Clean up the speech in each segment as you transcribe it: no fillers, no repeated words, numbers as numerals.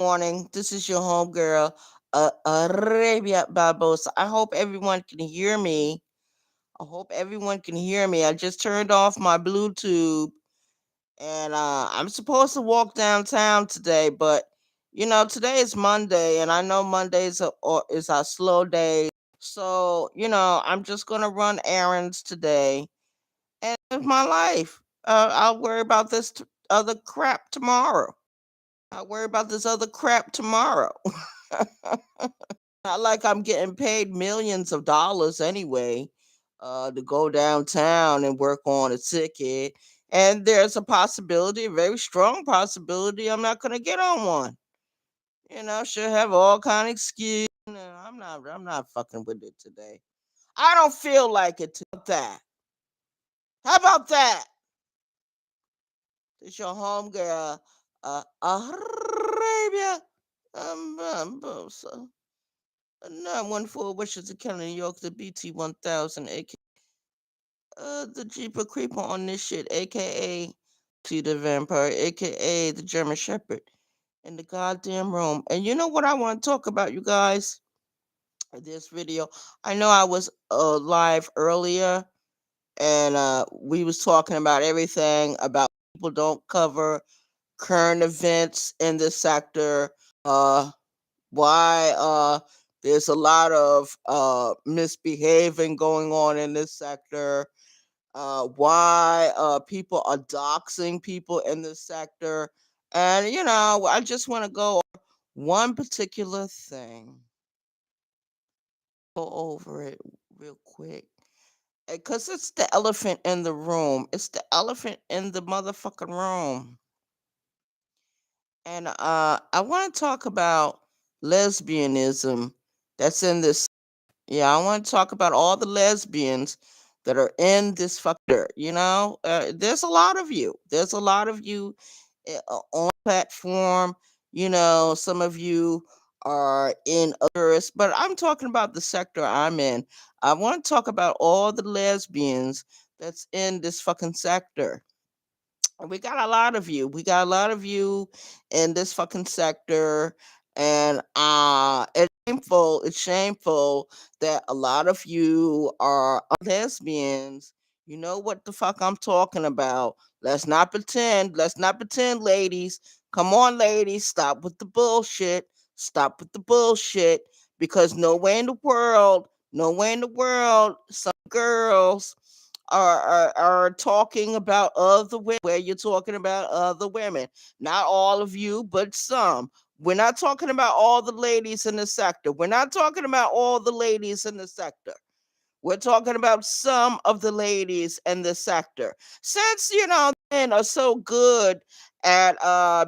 Morning. This is your homegirl, Arabia Barbosa. I hope everyone can hear me. I hope everyone can hear me. I just turned off my Bluetooth and I'm supposed to walk downtown today, but today is Monday and I know is our slow day. So, I'm just going to run errands today and live my life. I'll worry about this other crap tomorrow. I'll worry about this other crap tomorrow. Not like I'm getting paid millions of dollars anyway, to go downtown and work on a ticket. And there's a possibility, a very strong possibility, I'm not gonna get on one. Should have all kind of excuse. No, I'm not fucking with it today. I don't feel like it that. How about that? It's your home girl, Arabia. So 914 Westchester County, New York, the BT 1000, aka the Jeeper Creeper on this shit, aka T the Vampire, aka the German Shepherd in the goddamn room. And you know what I want to talk about, you guys? This video. I know I was live earlier and we was talking about everything about people don't cover current events in this sector. Why there's a lot of misbehaving going on in this sector, why people are doxing people in this sector. And, I just want to go one particular thing, go over it real quick. Because it's the elephant in the room. It's the elephant in the motherfucking room. And I want to talk about lesbianism that's in this. Yeah, I want to talk about all the lesbians that are in this fucker. There's a lot of you. There's a lot of you on platform. Some of you are in others, but I'm talking about the sector I'm in. I want to talk about all the lesbians that's in this fucking sector. We got a lot of you. We got a lot of you in this fucking sector. And it's shameful that a lot of you are lesbians. You know what the fuck I'm talking about. Let's not pretend. Let's not pretend, ladies. Come on, ladies. Stop with the bullshit. Stop with the bullshit. Because no way in the world, some girls are talking about other women where you're talking about other women. Not all of you, but some. We're not talking about all the ladies in the sector. We're not talking about all the ladies in the sector. We're talking about some of the ladies in the sector. Since, men are so good at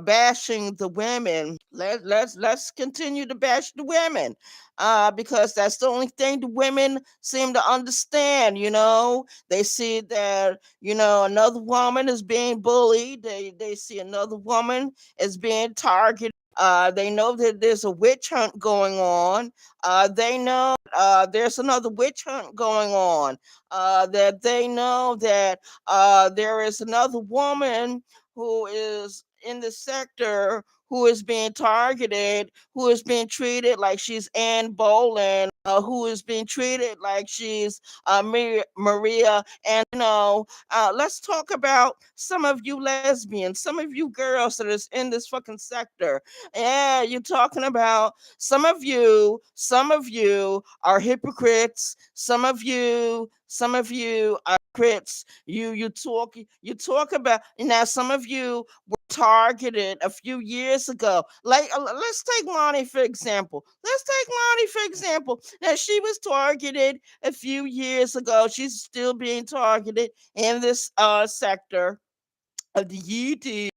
bashing the women, let's continue to bash the women. Because that's the only thing the women seem to understand. They see that, another woman is being bullied. They see another woman is being targeted. They know that there's a witch hunt going on. They know there's another witch hunt going on. That they know that there is another woman who is in the sector who is being targeted, who is being treated like she's Anne Boleyn, who is being treated like she's Maria. And, let's talk about some of you lesbians, some of you girls that is in this fucking sector. Yeah, you're talking about some of you are hypocrites. Some of you are hypocrites. You talk about now. Some of you were targeted a few years ago. Like, let's take Lonnie for example. Now, she was targeted a few years ago. She's still being targeted in this sector of the YouTubes.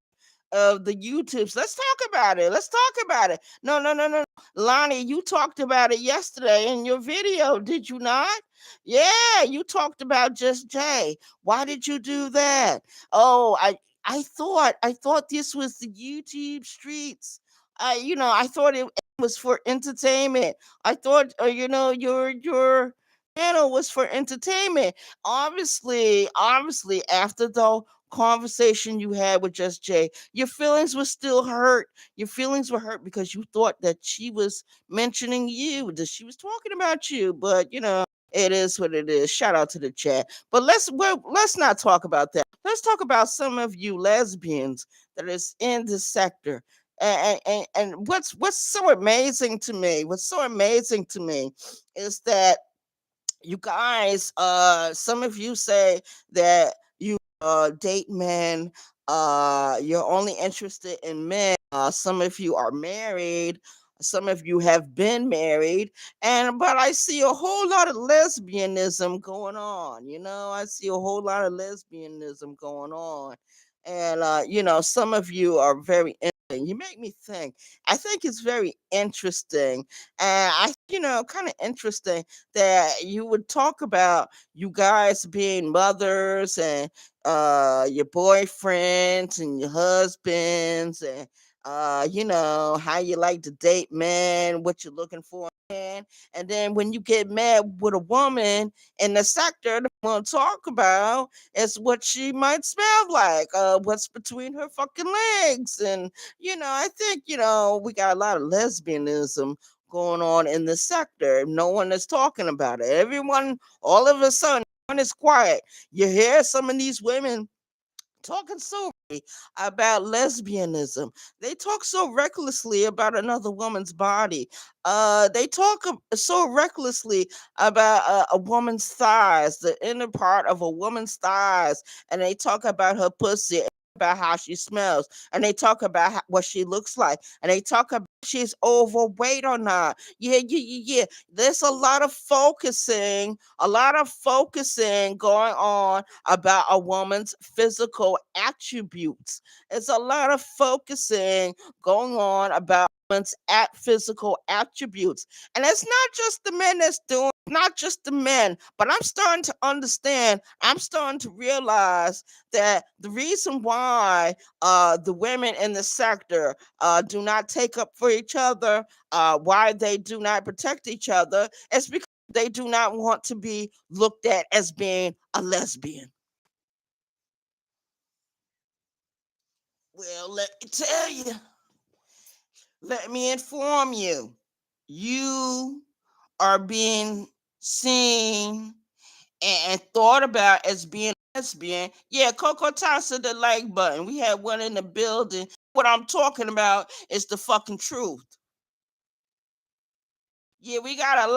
Let's talk about it. Let's talk about it. No, no, no, no. Lonnie, you talked about it yesterday in your video, did you not? Yeah, you talked about Just Jay. Why did you do that? Oh, I thought this was the YouTube streets. I thought it was for entertainment. I thought your channel was for entertainment. Obviously, after the conversation you had with Just Jay, your feelings were still hurt. Your feelings were hurt because you thought that she was mentioning you, that she was talking about you. But it is what it is. Shout out to the chat. But let's not talk about that. Let's talk about some of you lesbians that is in this sector. And what's so amazing to me, is that you guys, some of you say that you date men, you're only interested in men. Some of you are married, some of you have been married, but I see a whole lot of lesbianism going on. I see a whole lot of lesbianism going on. And some of you are very interesting. You make me think. I think it's very interesting. And kind of interesting that you would talk about you guys being mothers and your boyfriends and your husbands, and how you like to date men, what you're looking for in a man. And then when you get mad with a woman in the sector, the want to talk about is what she might smell like, what's between her fucking legs. And I think we got a lot of lesbianism going on in the sector. No one is talking about it. Everyone, all of a sudden, everyone is quiet. You hear some of these women talking so about lesbianism. They talk so recklessly about another woman's body. They talk so recklessly about a woman's thighs, the inner part of a woman's thighs, and they talk about her pussy, about how she smells, and they talk about what she looks like, and they talk about if she's overweight or not. Yeah. There's a lot of focusing going on about a woman's physical attributes. It's a lot of focusing going on about women's physical attributes. And it's not just the men that's doing, not just the men, but I'm starting to understand, I'm starting to realize that the reason why the women in the sector do not take up for each other, why they do not protect each other, is because they do not want to be looked at as being a lesbian. Well, let me tell you, let me inform you. You are being seen and thought about as being lesbian. Yeah, Coco tosses the like button. We had one in the building. What I'm talking about is the fucking truth. Yeah, we got a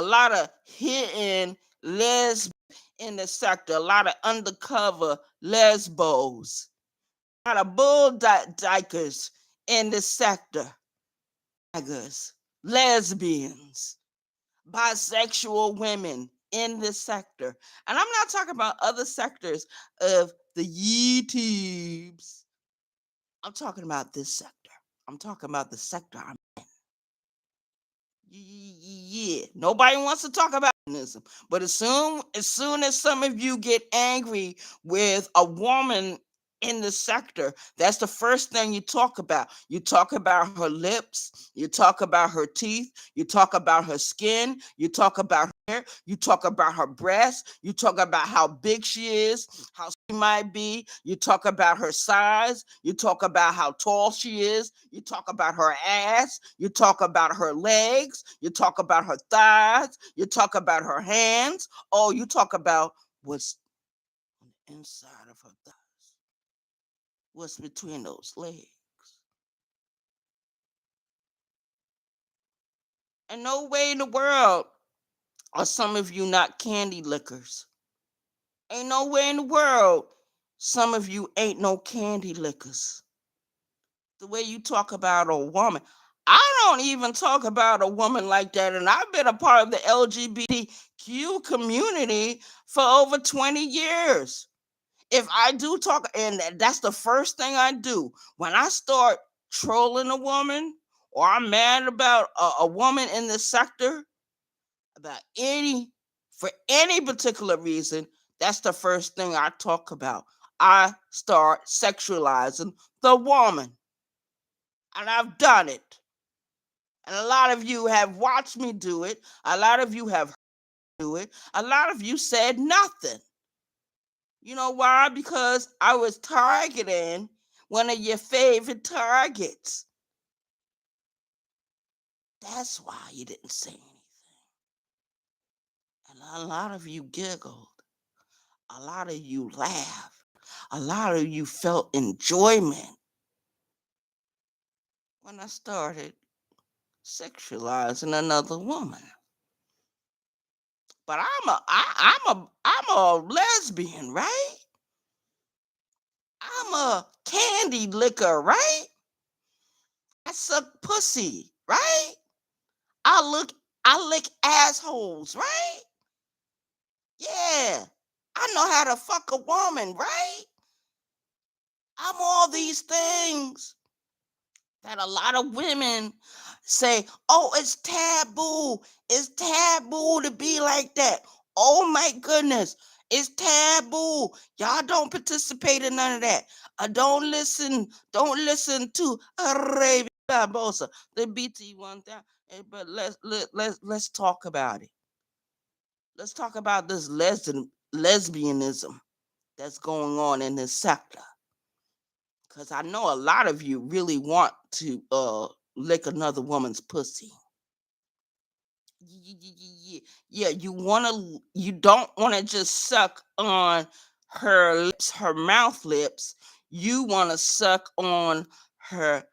lot of hidden lesbians in the sector, a lot of undercover lesbos, a lot of bull dykers in the sector, lesbians, bisexual women in this sector. And I'm not talking about other sectors of the Yeeteebs. I'm talking about this sector. I'm talking about the sector I'm in. Yeah, nobody wants to talk about feminism, but as soon as some of you get angry with a woman in the sector, that's the first thing you talk about. You talk about her lips, you talk about her teeth, you talk about her skin, you talk about her hair, you talk about her breasts, you talk about how big she is, how she might be, you talk about her size, you talk about how tall she is, you talk about her ass, you talk about her legs, you talk about her thighs, you talk about her hands. Oh, you talk about what's on the inside of her thighs, what's between those legs. And no way in the world are some of you not candy lickers. Ain't no way in the world some of you ain't no candy lickers. The way you talk about a woman, I don't even talk about a woman like that. And I've been a part of the LGBTQ community for over 20 years. If I do talk, and that's the first thing I do when I start trolling a woman, or I'm mad about a woman in the sector, about for any particular reason, that's the first thing I talk about. I start sexualizing the woman. And I've done it. And a lot of you have watched me do it. A lot of you have heard me do it. A lot of you said nothing. You know why? Because I was targeting one of your favorite targets. That's why you didn't say anything. And a lot of you giggled. A lot of you laughed. A lot of you felt enjoyment when I started sexualizing another woman. But I'm a lesbian, right? I'm a candy licker, right? I suck pussy, right? I lick assholes, right? Yeah. I know how to fuck a woman, right? I'm all these things that a lot of women say, oh, it's taboo. It's taboo to be like that. Oh my goodness. It's taboo. Y'all don't participate in none of that. Don't listen to Arabia Barbosa, the BT 1000. But let's talk about it. Let's talk about this lesbianism that's going on in this sector. Because I know a lot of you really want to lick another woman's pussy. Yeah, you don't want to just suck on her lips, her mouth lips. You want to suck on her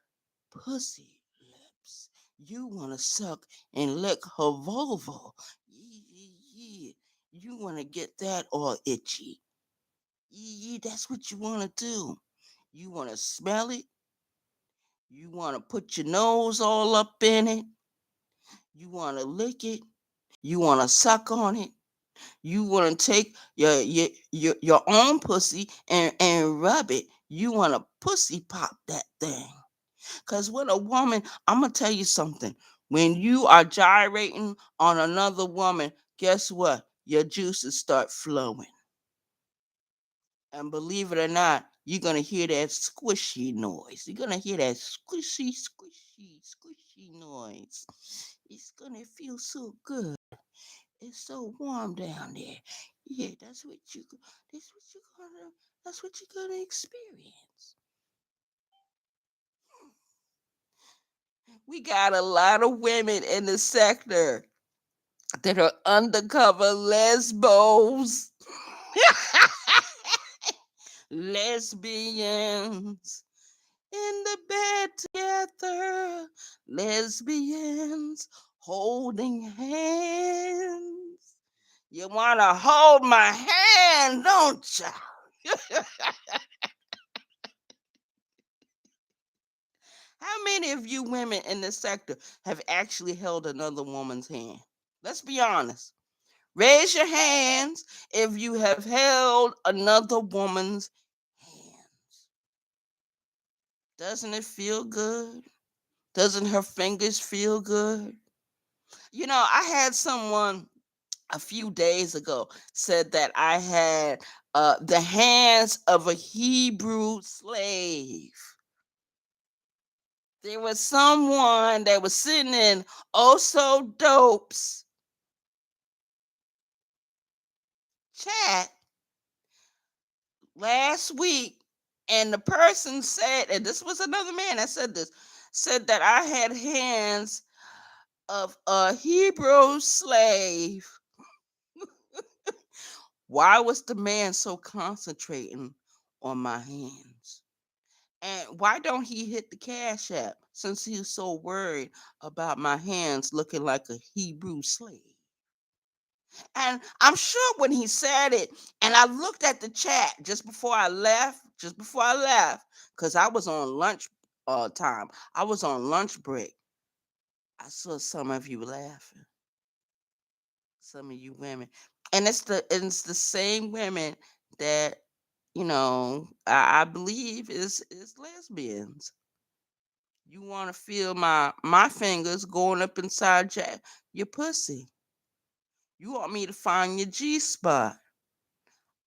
pussy lips. You want to suck and lick her vulva. Yeah. You want to get that all itchy. Yeah, that's what you want to do. You want to smell it. You want to put your nose all up in it. You want to lick it. You want to suck on it. You want to take your own pussy and rub it. You want to pussy pop that thing. Because when a woman, I'm going to tell you something. When you are gyrating on another woman, guess what? Your juices start flowing. And believe it or not, you're going to hear that squishy noise. You're going to hear that squishy noise. It's going to feel so good. It's so warm down there. Yeah, that's what you're going to experience. We got a lot of women in the sector that are undercover lesbos. Lesbians in the bed together, lesbians holding hands. You want to hold my hand, don't you? How many of you women in this sector have actually held another woman's hand? Let's be honest. Raise your hands if you have held another woman's hands. Doesn't it feel good? Doesn't her fingers feel good? You know, I had someone a few days ago said that I had the hands of a Hebrew slave. There was someone that was sitting in Oh So Dope's chat last week, and the person said, and this was another man that said this, said that I had hands of a Hebrew slave. Why was the man so concentrating on my hands? And why don't he hit the Cash App since he's so worried about my hands looking like a Hebrew slave? And I'm sure when he said it, and I looked at the chat just before I left, because I was on lunch time. I was on lunch break. I saw some of you laughing. Some of you women. And it's the same women that, I believe is lesbians. You want to feel my fingers going up inside your pussy. You want me to find your G spot.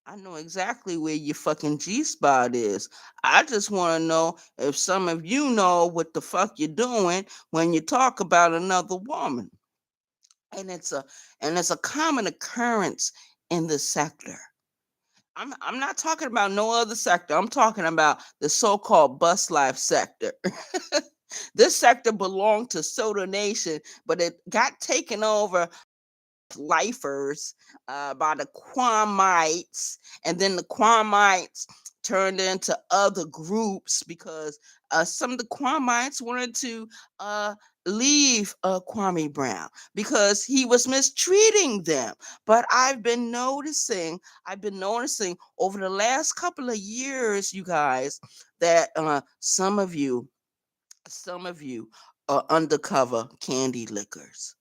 I know exactly where your fucking G spot is. I just want to know if some of you know what the fuck you're doing when you talk about another woman. And it's a common occurrence in the sector. I'm not talking about no other sector. I'm talking about the so-called bus life sector. This sector belonged to Soda Nation, but it got taken over lifers by the Quamites, and then the Quamites turned into other groups because some of the Quamites wanted to uh, leave Kwame Brown because he was mistreating them. But I've been noticing over the last couple of years, you guys, that some of you are undercover candy lickers.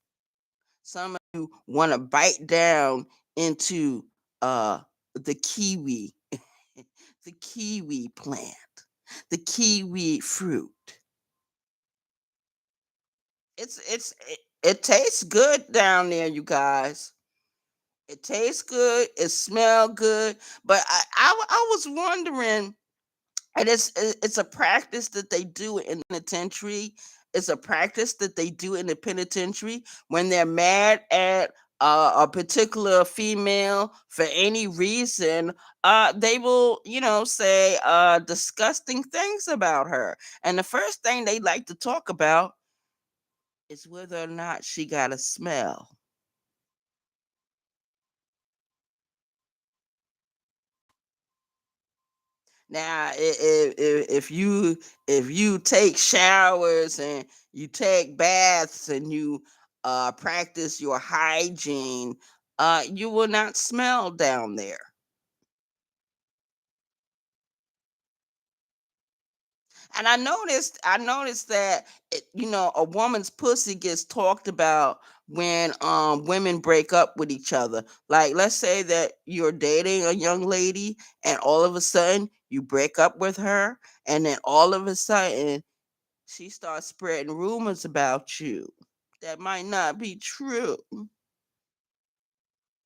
Some of you want to bite down into uh the kiwi, the kiwi plant, the kiwi fruit. It tastes good down there, you guys. It tastes good. It smells good. But I was wondering, and it's a practice that they do in the penitentiary. It's a practice that they do in the penitentiary when they're mad at a particular female for any reason. They will, say disgusting things about her, and the first thing they like to talk about is whether or not she got a smell. Now, if you take showers and you take baths and you practice your hygiene, you will not smell down there. And I noticed that a woman's pussy gets talked about when women break up with each other. Like, let's say that you're dating a young lady and all of a sudden you break up with her, and then all of a sudden she starts spreading rumors about you that might not be true.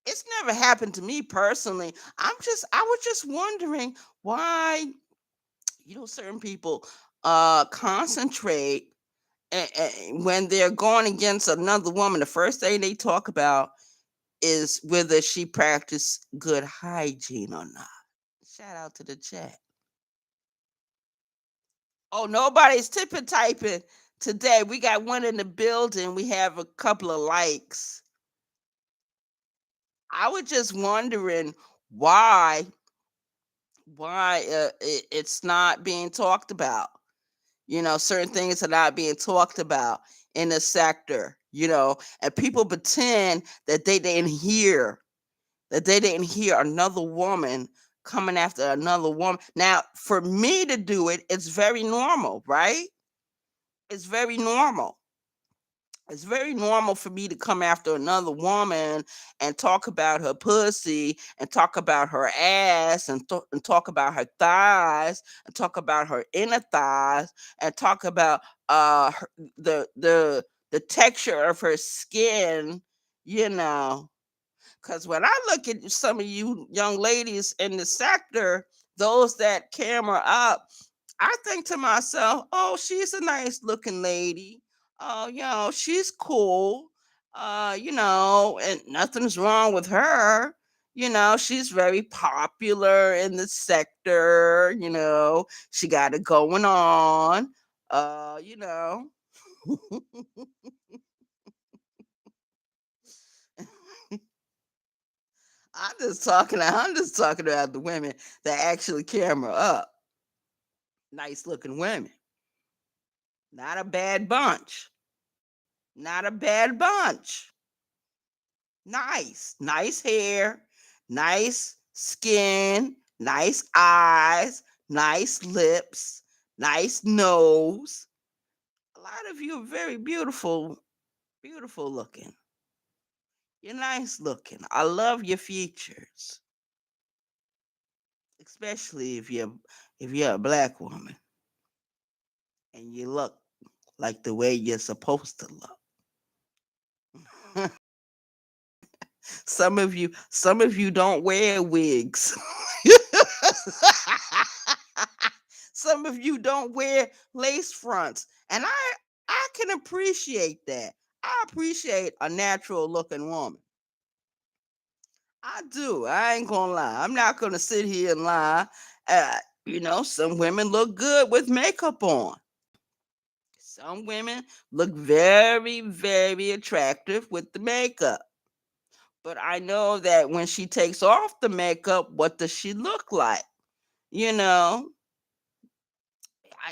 It's never happened to me personally. I was just wondering why certain people concentrate when they're going against another woman. The first thing they talk about is whether she practiced good hygiene or not. Shout out to the chat. Oh, nobody's tipping typing today. We got one in the building. We have a couple of likes. I was just wondering why it's not being talked about. Certain things are not being talked about in the sector, and people pretend that they didn't hear another woman coming after another woman. Now, for me to do it, it's very normal, right? It's very normal. It's very normal for me to come after another woman and talk about her pussy and talk about her ass and talk about her thighs and talk about her inner thighs and talk about the texture of her skin, you know. Because when I look at some of you young ladies in the sector, those that camera up, I think to myself, oh, she's a nice looking lady. Oh, she's cool. And nothing's wrong with her. She's very popular in the sector. She got it going on. Uh, you know. I'm just talking about the women that actually camera up. Nice looking women. Not a bad bunch. Not a bad bunch. Nice hair, nice skin, nice eyes, nice lips, nice nose. A lot of you are very beautiful, beautiful looking. You're nice looking. I love your features, especially if you're a black woman and you look like the way you're supposed to look. Some of you don't wear wigs. Some of you don't wear lace fronts. And I can appreciate that. I appreciate a natural looking woman. I do. I ain't gonna lie. I'm not gonna sit here and lie. Some women look good with makeup on. Some women look very, very attractive with the makeup. But I know that when she takes off the makeup, what does she look like? You know,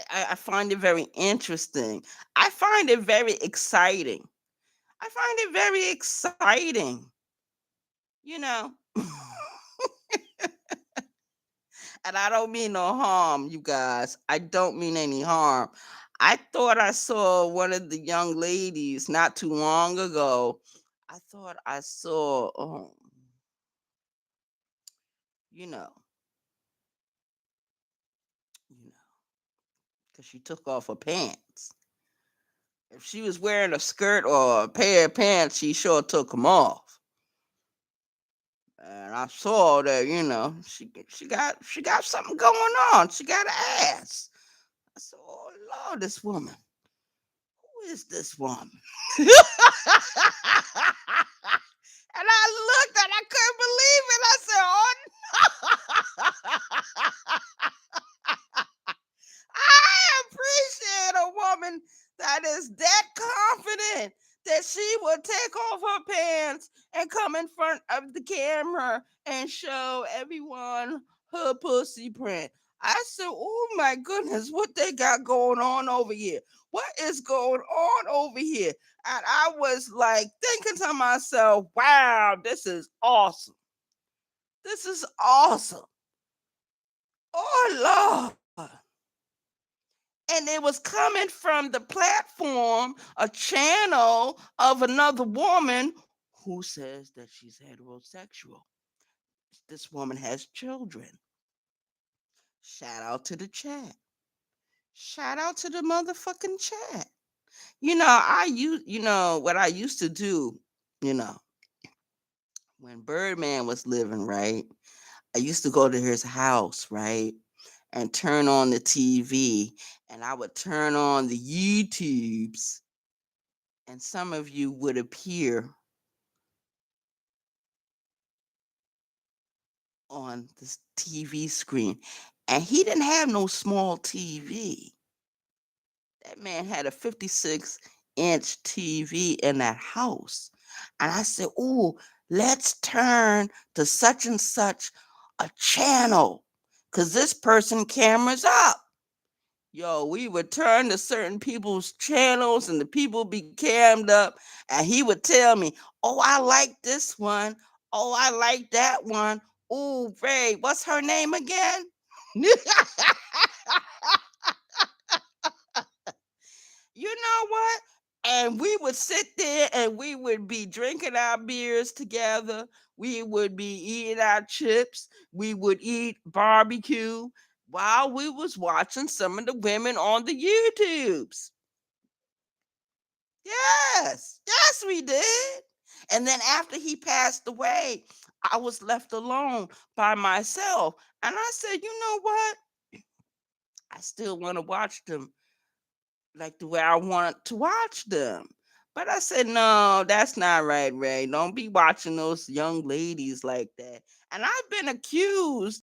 I find it very interesting. I find it very exciting. I find it very exciting, you know. And I don't mean no harm, you guys. I don't mean any harm. I thought I saw one of the young ladies not too long ago. I thought I saw, you know, you know, because she took off her pants. If she was wearing a skirt or a pair of pants, she sure took them off. And I saw that, she got something going on. She got an ass. I said, "Oh Lord, this woman. Who is this woman?" And I looked and I couldn't believe it. I said, "Oh no." I appreciate a woman that is that confident that she will take off her pants and come in front of the camera and show everyone her pussy print. I said, "Oh my goodness, what they got going on over here? What is going on over here?" And I was like thinking to myself, "Wow, this is awesome. This is awesome. Oh Lord." And it was coming from the platform, a channel of another woman who says that she's heterosexual. This woman has children. Shout out to the chat. Shout out to the motherfucking chat. What I used to do, you know, when Birdman was living, right? I used to go to his house, right? And turn on the TV, and I would turn on the YouTubes, and some of you would appear on this TV screen. And he didn't have no small TV. That man had a 56-inch TV in that house. And I said, "Ooh, let's turn to such and such a channel because this person camera's up." Yo, we would turn to certain people's channels and the people be cammed up, and he would tell me, "Oh, I like this one. Oh, I like that one. Oh, Ray, what's her name again?" You know what? And we would sit there and we would be drinking our beers together. We would be eating our chips. We would eat barbecue while we was watching some of the women on the YouTubes. Yes, yes, we did. And then after he passed away, I was left alone by myself. And I said, "You know what? I still want to watch them like the way I want to watch them." But I said, "No, that's not right, Ray. Don't be watching those young ladies like that." And I've been accused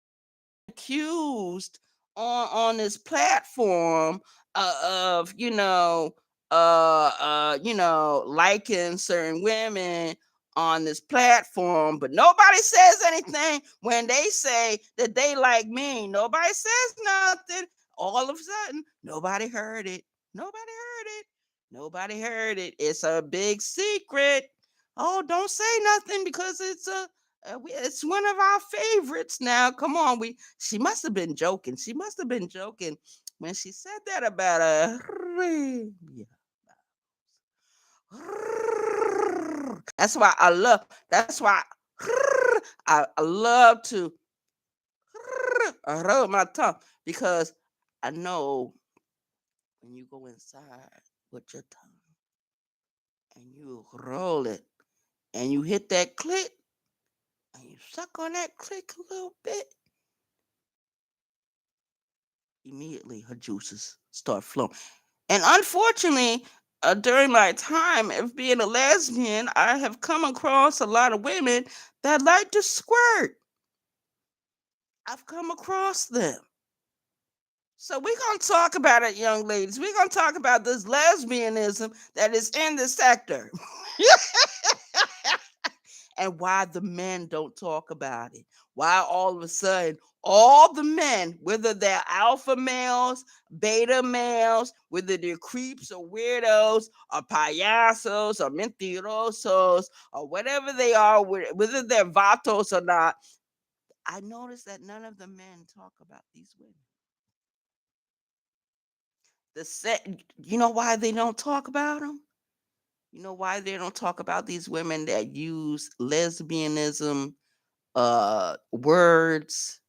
on this platform of liking certain women on this platform, but nobody says anything when they say that they like me. Nobody says nothing. All of a sudden, nobody heard it. Nobody heard it. Nobody heard it. It's a big secret. Oh, don't say nothing because it's one of our favorites now. Come on, we she must have been joking. She must have been joking when she said that about that's why I love to roll my tongue because I know when you go inside with your tongue and you roll it and you hit that click and you suck on that click a little bit, immediately her juices start flowing. And unfortunately, during my time of being a lesbian, I have come across a lot of women that like to squirt. I've come across them. So we're gonna talk about it, young ladies. We're gonna talk about this lesbianism that is in the sector. And why the men don't talk about it. Why all of a sudden all the men, whether they're alpha males, beta males, whether they're creeps or weirdos or payasos or mentirosos or whatever they are, whether they're vatos or not, I noticed that none of the men talk about these women. You know why they don't talk about them? You know why they don't talk about these women that use lesbianism words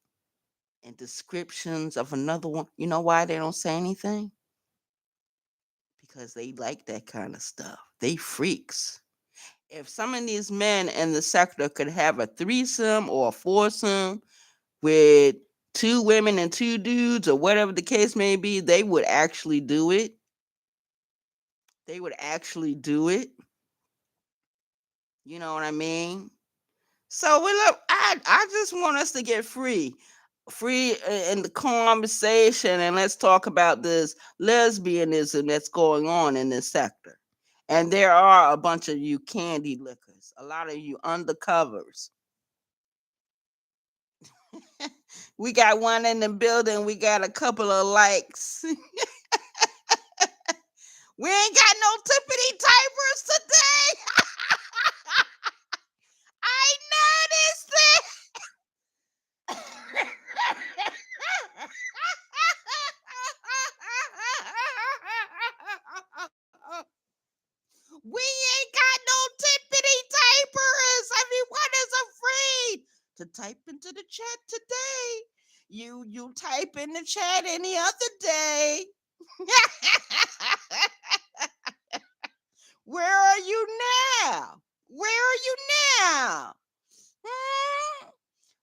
and descriptions of another one? You know why they don't say anything? Because they like that kind of stuff. They freaks. If some of these men in the sector could have a threesome or a foursome with two women and two dudes or whatever the case may be, they would actually do it. They would actually do it. You know what I mean? So we look. I just want us to get free in the conversation, and let's talk about this lesbianism that's going on in this sector. And there are a bunch of you candy lickers, a lot of you undercovers. We got one in the building. We got a couple of likes. We ain't got no tippity typers today. I noticed it. We ain't got no tippity typers. Everyone is afraid to type into the chat today. You type in the chat any other day. Where are you now? Where are you now? Hmm?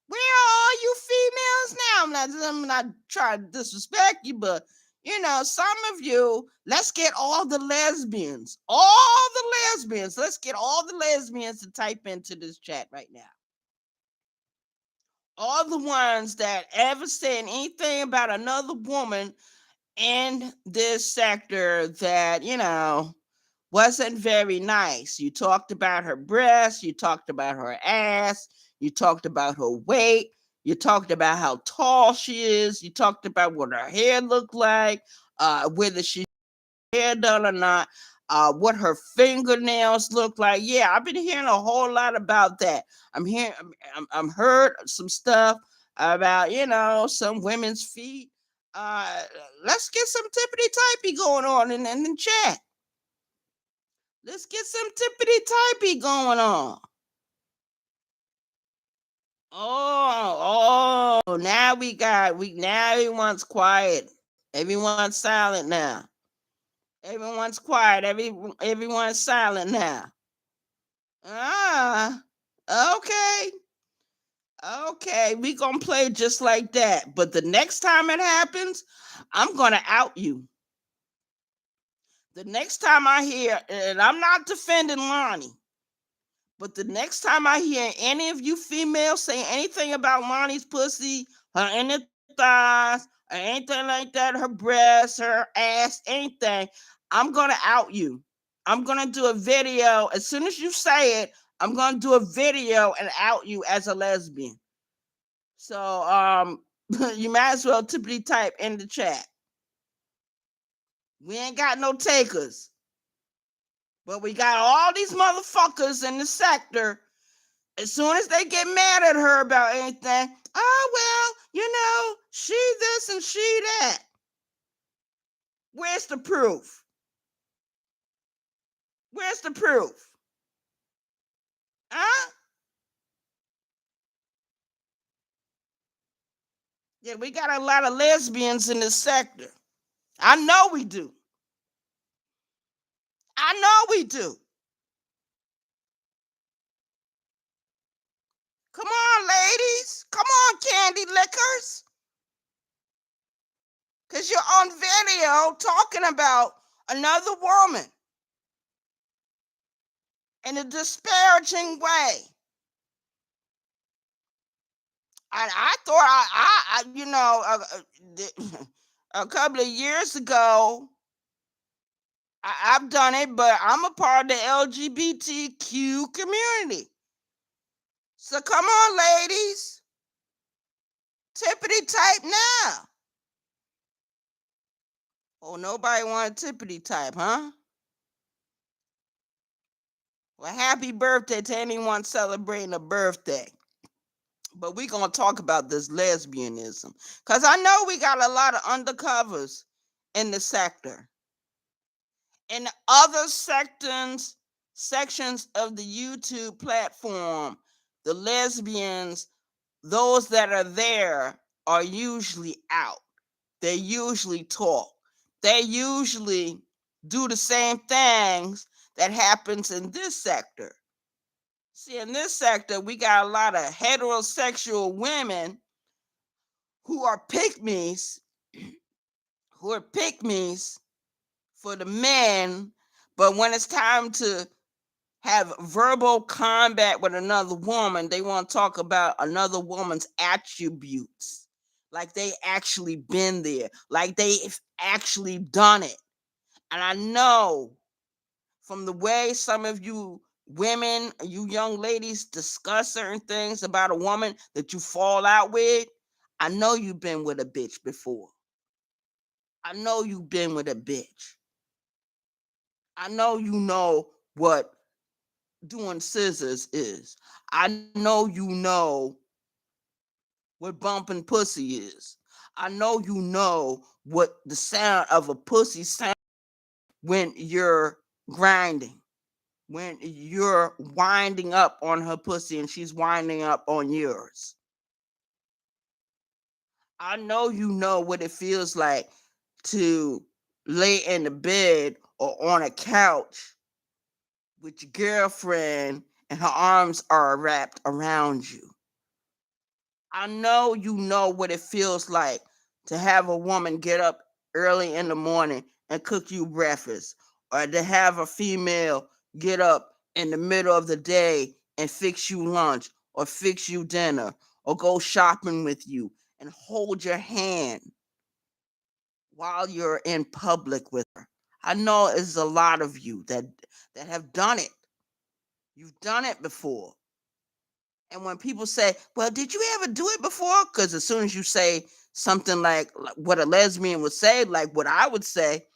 Where are all you females now? I'm not trying to disrespect you, but you know, some of you, let's get all the lesbians. All the lesbians. Let's get all the lesbians to type into this chat right now. All the ones that ever said anything about another woman in this sector that, you know, wasn't very nice. You talked about her breasts, you talked about her ass, you talked about her weight, you talked about how tall she is, you talked about what her hair looked like, whether she had hair done or not, what her fingernails look like. Yeah, I've been hearing a whole lot about that. I'm heard some stuff about, you know, some women's feet. Uh, let's get some tippity typey going on in the chat. Let's get some tippity typey going on. Now now everyone's quiet. Everyone's silent now. Everyone's quiet. Everyone's silent now. Ah, okay. Okay, we gonna play just like that. But the next time it happens, I'm gonna out you. The next time I hear, and I'm not defending Lonnie, but the next time I hear any of you females say anything about Lonnie's pussy, her inner thighs, or anything like that, her breasts, her ass, anything, I'm gonna out you. I'm gonna do a video. As soon as you say it, I'm gonna do a video and out you as a lesbian. So you might as well typically type in the chat. We ain't got no takers. But we got all these motherfuckers in the sector. As soon as they get mad at her about anything, oh, well, you know, she this and she that. Where's the proof? Where's the proof? Huh? Yeah, we got a lot of lesbians in this sector. I know we do. I know we do. Come on, ladies. Come on, candy lickers. Because you're on video talking about another woman. in a disparaging way. And I thought a couple of years ago, I've done it, but I'm a part of the LGBTQ community. So come on, ladies. Tippity type now. Oh, nobody want a tippity type, huh? Well, happy birthday to anyone celebrating a birthday. But we're going to talk about this lesbianism. Because I know we got a lot of undercovers in the sector. In other sections of the YouTube platform, the lesbians, those that are there, are usually out. They usually talk. They usually do the same things that happens in this sector. See, in this sector, we got a lot of heterosexual women who are pygmies, for the men, but when it's time to have verbal combat with another woman, they want to talk about another woman's attributes. Like they actually been there, like they've actually done it. And I know from the way some of you women, you young ladies discuss certain things about a woman that you fall out with, I know you've been with a bitch before. I know you've been with a bitch. I know you know what doing scissors is. I know you know what bumping pussy is. I know you know what the sound of a pussy sound when you're grinding, when you're winding up on her pussy and she's winding up on yours. I know you know what it feels like to lay in the bed or on a couch with your girlfriend and her arms are wrapped around you. I know you know what it feels like to have a woman get up early in the morning and cook you breakfast, or to have a female get up in the middle of the day and fix you lunch, or fix you dinner, or go shopping with you and hold your hand while you're in public with her. I know it's a lot of you that have done it. You've done it before. And when people say, well, did you ever do it before? Because as soon as you say something like what a lesbian would say, like what I would say,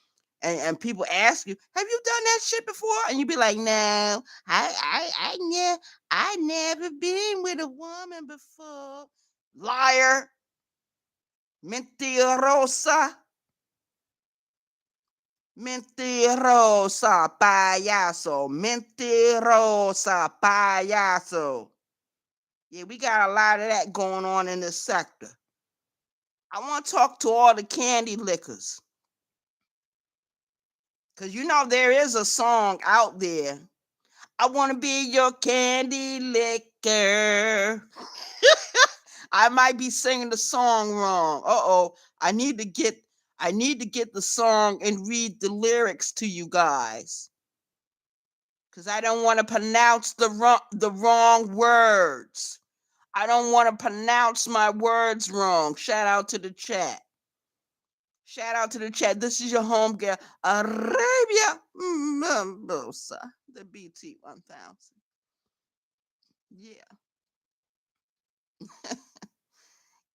and people ask you, have you done that shit before? And you'd be like, no, I never been with a woman before. Liar. Mentirosa. Mentirosa, payaso. Mentirosa, payaso. Yeah, we got a lot of that going on in this sector. I want to talk to all the candy lickers. Because you know there is a song out there. I want to be your candy licker. I might be singing the song wrong. Uh-oh. I need to get the song and read the lyrics to you guys. Because I don't want to pronounce the wrong words. I don't want to pronounce my words wrong. Shout out to the chat. Shout out to the chat. This is your home girl, Arabia Mendoza, the BT 1000. Yeah.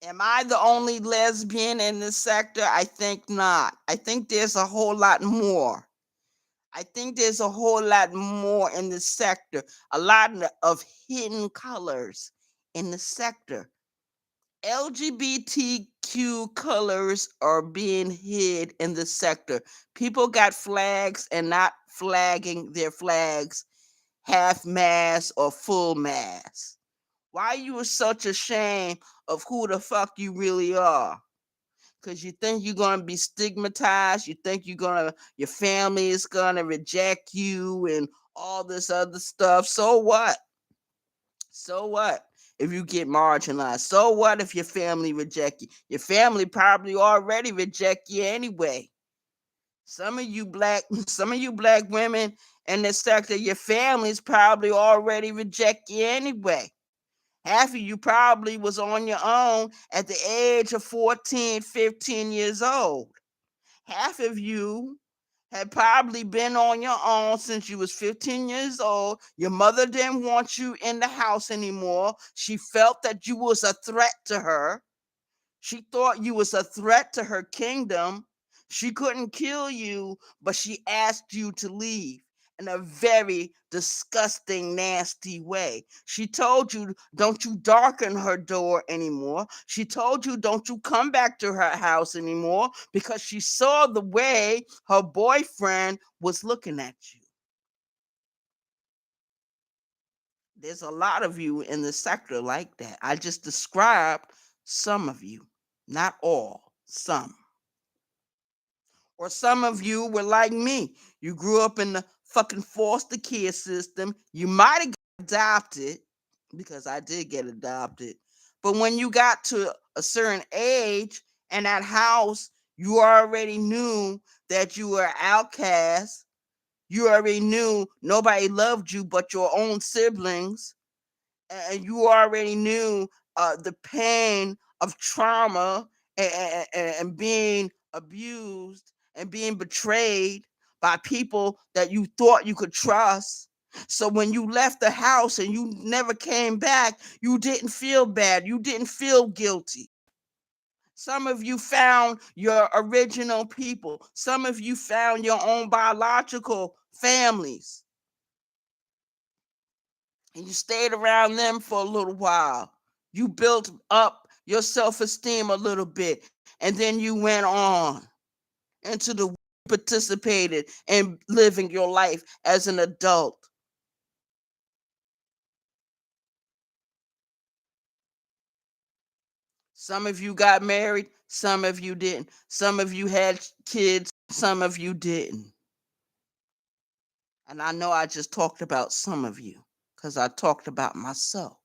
Am I the only lesbian in this sector? I think not. I think there's a whole lot more. I think there's a whole lot more in the sector. A lot of hidden colors in the sector. LGBTQ colors are being hid in the sector. People got flags and not flagging their flags half mast or full mast. Why you are such ashamed of who the fuck you really are? Because you think you're gonna be stigmatized, you think your family is gonna reject you and all this other stuff. So what? So what if you get marginalized? So what if your family reject you? Your family probably already reject you anyway. some of you black women in this sector, your families probably already reject you anyway. Half of you probably was on your own at the age of 14, 15 years old. Half of you had probably been on your own since you was 15 years old. Your mother didn't want you in the house anymore. She felt that you was a threat to her. She thought you was a threat to her kingdom. She couldn't kill you, but she asked you to leave in a very disgusting, nasty way. She told you, don't you darken her door anymore. She told you, don't you come back to her house anymore, because she saw the way her boyfriend was looking at you. There's a lot of you in the sector like that. I just described some of you, not all, some. Or some of you were like me. You grew up in the fucking foster care system. You might have got adopted, because I did get adopted. But when you got to a certain age and that house, you already knew that you were outcast. You already knew nobody loved you but your own siblings. And you already knew the pain of trauma and being abused and being betrayed by people that you thought you could trust. So when you left the house and you never came back, you didn't feel bad. You didn't feel guilty. Some of you found your original people. Some of you found your own biological families. And you stayed around them for a little while. You built up your self-esteem a little bit, and then you went on into the participated in living your life as an adult. Some of you got married, some of you didn't. Some of you had kids, some of you didn't. And I know I just talked about some of you because I talked about myself.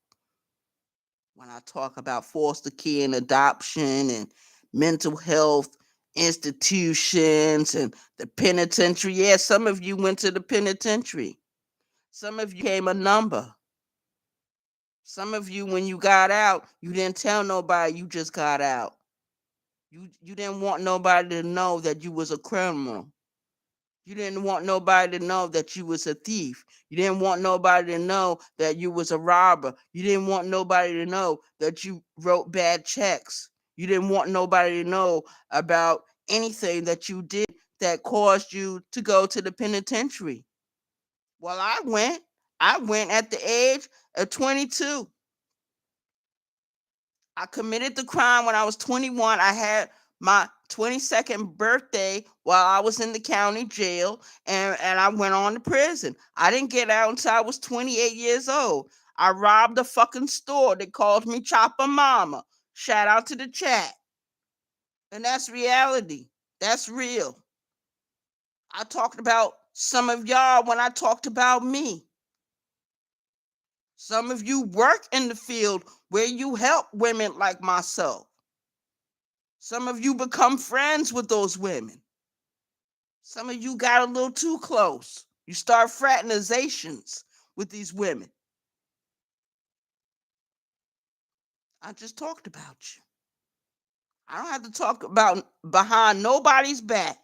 When I talk about foster care and adoption and mental health institutions and the penitentiary, yeah, some of you went to the penitentiary. Some of you became a number. Some of you, when you got out, you didn't tell nobody you just got out. You didn't want nobody to know that you was a criminal. You didn't want nobody to know that you was a thief. You didn't want nobody to know that you was a robber. You didn't want nobody to know that you wrote bad checks. You didn't want nobody to know about anything that you did that caused you to go to the penitentiary. Well, I went. I went at the age of 22. I committed the crime when I was 21. I had my 22nd birthday while I was in the county jail, and I went on to prison. I didn't get out until I was 28 years old. I robbed a fucking store. They called me Chopper Mama. Shout out to the chat. And that's reality. That's real. I talked about some of y'all when I talked about me. Some of you work in the field where you help women like myself. Some of you become friends with those women. Some of you got a little too close. You start fraternizations with these women. I just talked about you. I don't have to talk about behind nobody's back.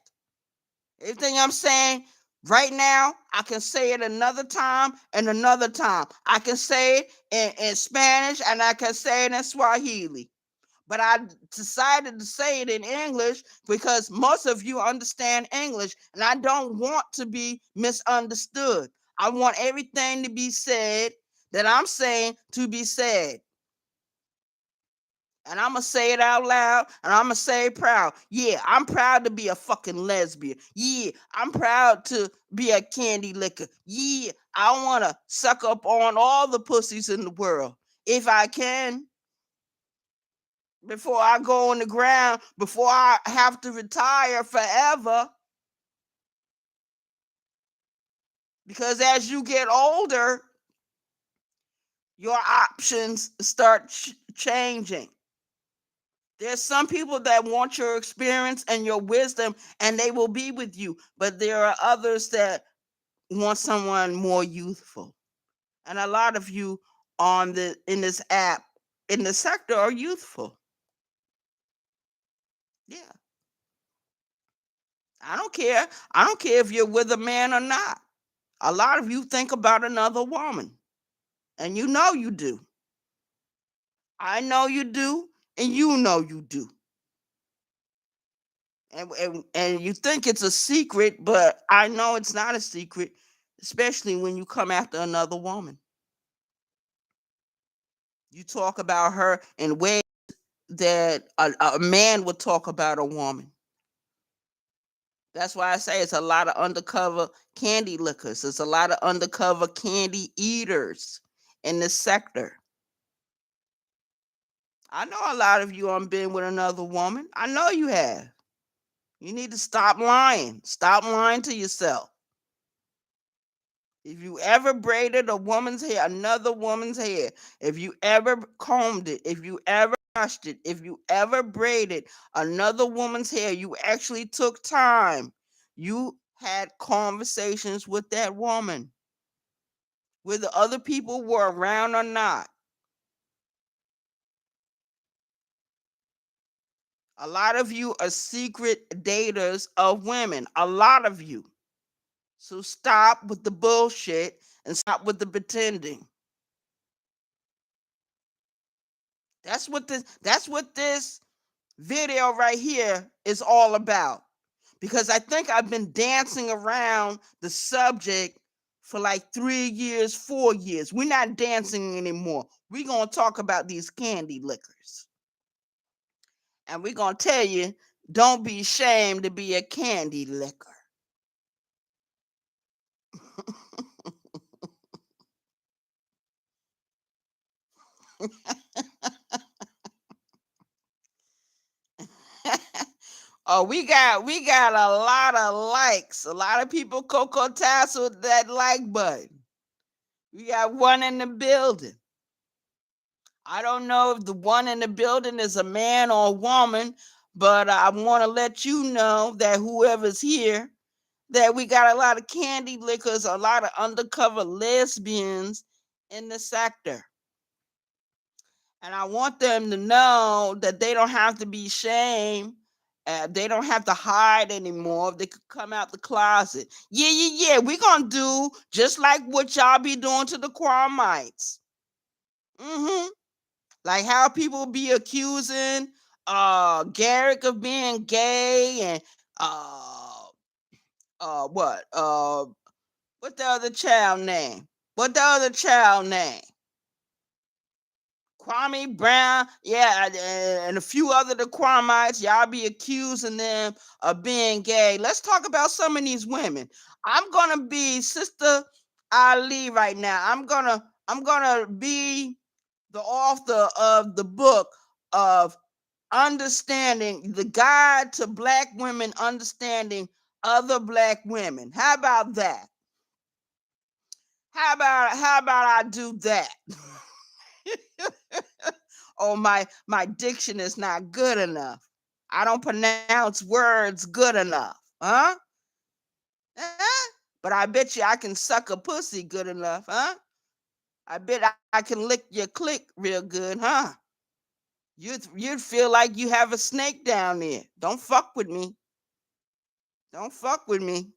Everything I'm saying right now, I can say it another time and another time. I can say it in Spanish and I can say it in Swahili. But I decided to say it in English because most of you understand English, and I don't want to be misunderstood. I want everything to be said that I'm saying to be said. And I'm going to say it out loud, and I'm going to say it proud. Yeah, I'm proud to be a fucking lesbian. Yeah, I'm proud to be a candy licker. Yeah, I want to suck up on all the pussies in the world if I can. Before I go on the ground, before I have to retire forever. Because as you get older, your options start changing. There's some people that want your experience and your wisdom, and they will be with you. But there are others that want someone more youthful. And a lot of you in this app, in the sector, are youthful. Yeah. I don't care. I don't care if you're with a man or not. A lot of you think about another woman, and you know you do. I know you do, and you know you do. And you think it's a secret, but I know it's not a secret, especially when you come after another woman. You talk about her in ways that a man would talk about a woman. That's why I say it's a lot of undercover candy lickers. It's a lot of undercover candy eaters in this sector. I know a lot of you have been with another woman. I know you have. You need to stop lying. Stop lying to yourself. If you ever braided a woman's hair, another woman's hair, if you ever combed it, if you ever brushed it, if you ever braided another woman's hair, you actually took time. You had conversations with that woman, whether other people were around or not. A lot of you are secret daters of women. A lot of you. So stop with the bullshit and stop with the pretending. That's what this video right here is all about. Because I think I've been dancing around the subject for like 3 years, 4 years. We're not dancing anymore. We're going to talk about these candy lickers. And we're going to tell you, don't be ashamed to be a candy licker. Oh, we got a lot of likes. A lot of people cocoa tasseled that like button. We got one in the building. I don't know if the one in the building is a man or a woman, but I want to let you know that whoever's here, that we got a lot of candy lickers, a lot of undercover lesbians in the sector. And I want them to know that they don't have to be ashamed. They don't have to hide anymore. They could come out the closet. Yeah. We're going to do just like what y'all be doing to the Quamites. Like how people be accusing Garrick of being gay and what? What the other child name? Kwame Brown, yeah, and a few other the Kwamites, y'all be accusing them of being gay. Let's talk about some of these women. I'm gonna be Sister Ali right now. I'm gonna be the author of the book of understanding the guide to Black women understanding other Black women. How about that? How about I do that? Oh, my diction is not good enough. I don't pronounce words good enough. Huh? But I bet you I can suck a pussy good enough, huh? I bet I can lick your click real good, huh? You'd feel like you have a snake down there. Don't fuck with me. Don't fuck with me.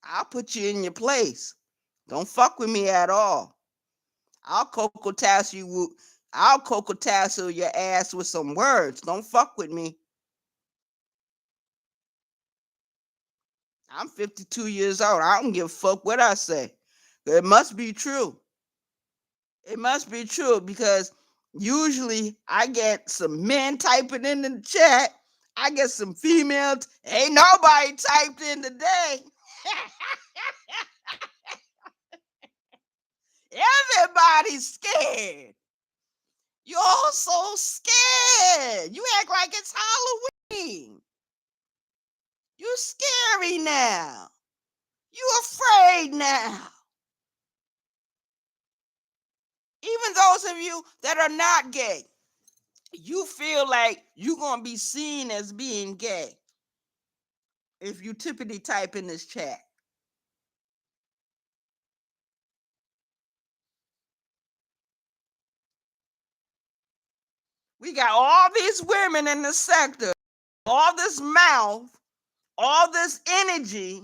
I'll put you in your place. Don't fuck with me at all. I'll cocoa tassel your ass with some words. Don't fuck with me. I'm 52 years old. I don't give a fuck what I say. It must be true. It must be true because usually I get some men typing in the chat. I get some females. Ain't nobody typed in today. Everybody's scared. You're all so scared. You act like it's Halloween. You scary now. You afraid now. Even those of you that are not gay, you feel like you're gonna be seen as being gay if you tippity type in this chat. We got all these women in the sector, all this mouth, all this energy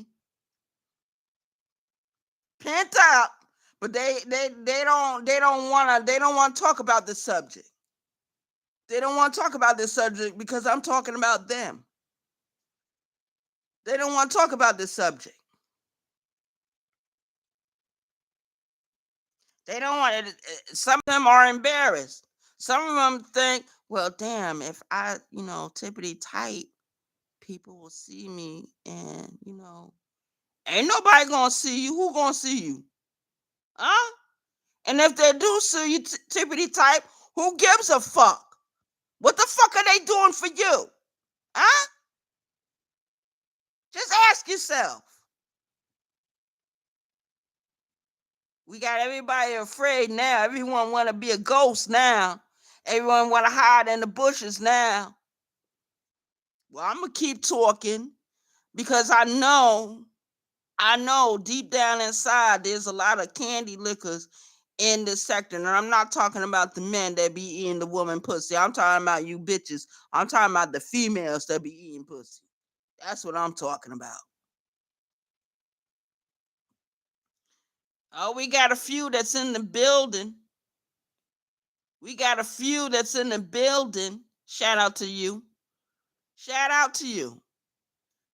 pent up, but they don't want to talk about this subject. They don't want to talk about this subject because I'm talking about them. They don't want to talk about this subject. They don't want it. Some of them are embarrassed. Some of them think, well, damn, if I, tippity type, people will see me and, ain't nobody gonna see you. Who gonna see you? Huh? And if they do see you tippity type, who gives a fuck? What the fuck are they doing for you? Huh? Just ask yourself. We got everybody afraid now. Everyone want to be a ghost now. Everyone want to hide in the bushes now. Well, I'm gonna keep talking because I know deep down inside there's a lot of candy lickers in this sector. And I'm not talking about the men that be eating the woman pussy. I'm talking about you bitches. I'm talking about the females that be eating pussy. That's what I'm talking about. Oh, we got a few that's in the building. We got a few that's in the building. Shout out to you. Shout out to you.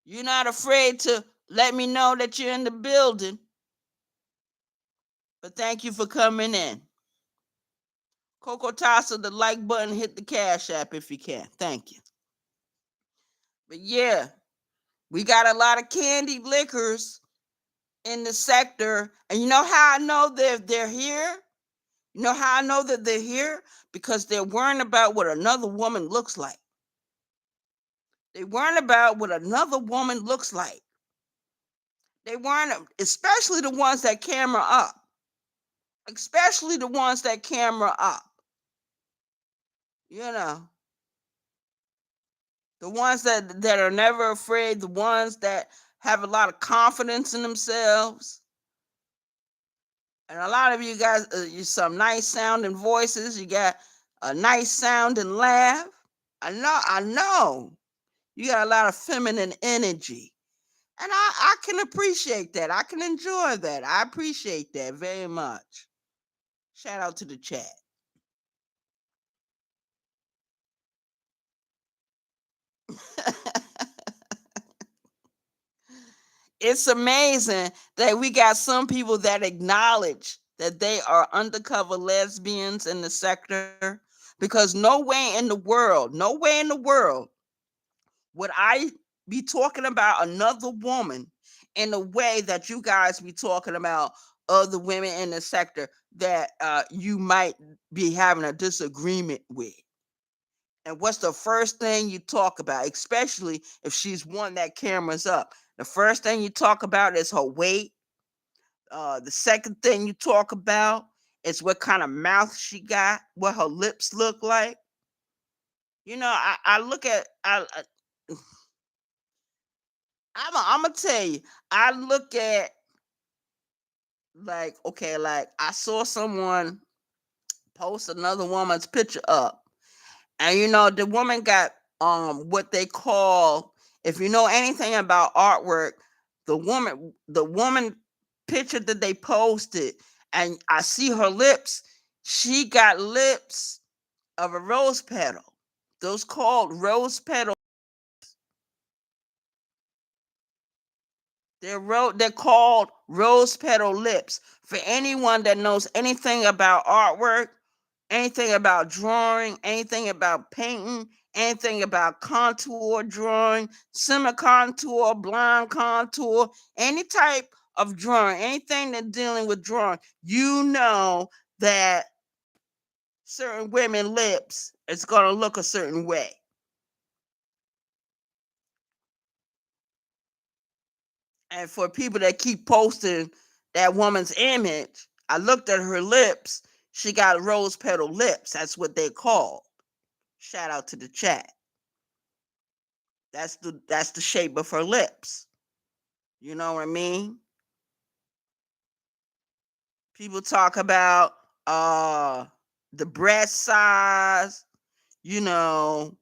You're not afraid to let me know that you're in the building. But thank you for coming in. Coco Tassa, the like button, hit the Cash App if you can. Thank you. But yeah, we got a lot of candy liquors in the sector. And you know how I know they're here? You know how I know that they're here? Because they're worrying about what another woman looks like. They worrying about what another woman looks like. They weren't, especially the ones that camera up. Especially the ones that camera up. You know. The ones that are never afraid, the ones that have a lot of confidence in themselves. And a lot of you guys, you some nice sounding voices. You got a nice sounding laugh. I know. You got a lot of feminine energy. And I can appreciate that. I can enjoy that. I appreciate that very much. Shout out to the chat. It's amazing that we got some people that acknowledge that they are undercover lesbians in the sector, because no way in the world would I be talking about another woman in the way that you guys be talking about other women in the sector that you might be having a disagreement with. And what's the first thing you talk about, especially if she's one that cameras up? The first thing you talk about is her weight. The second thing you talk about is what kind of mouth she got, what her lips look like. I look at I'm gonna tell you, I look at, like, okay, like I saw someone post another woman's picture up, and the woman got what they call, if you know anything about artwork, the woman picture that they posted, and I see her lips. She got lips of a rose petal. Those called rose petal. They're called rose petal lips. For anyone that knows anything about artwork, anything about drawing, anything about painting, anything about contour drawing, semi contour, blind contour, any type of drawing, anything that's dealing with drawing, you know that certain women lips is going to look a certain way. And for people that keep posting that woman's image, I looked at her lips. She got rose petal lips. That's what they call. Shout out to the chat. That's the shape of her lips. You know what I mean? People talk about the breast size, you know,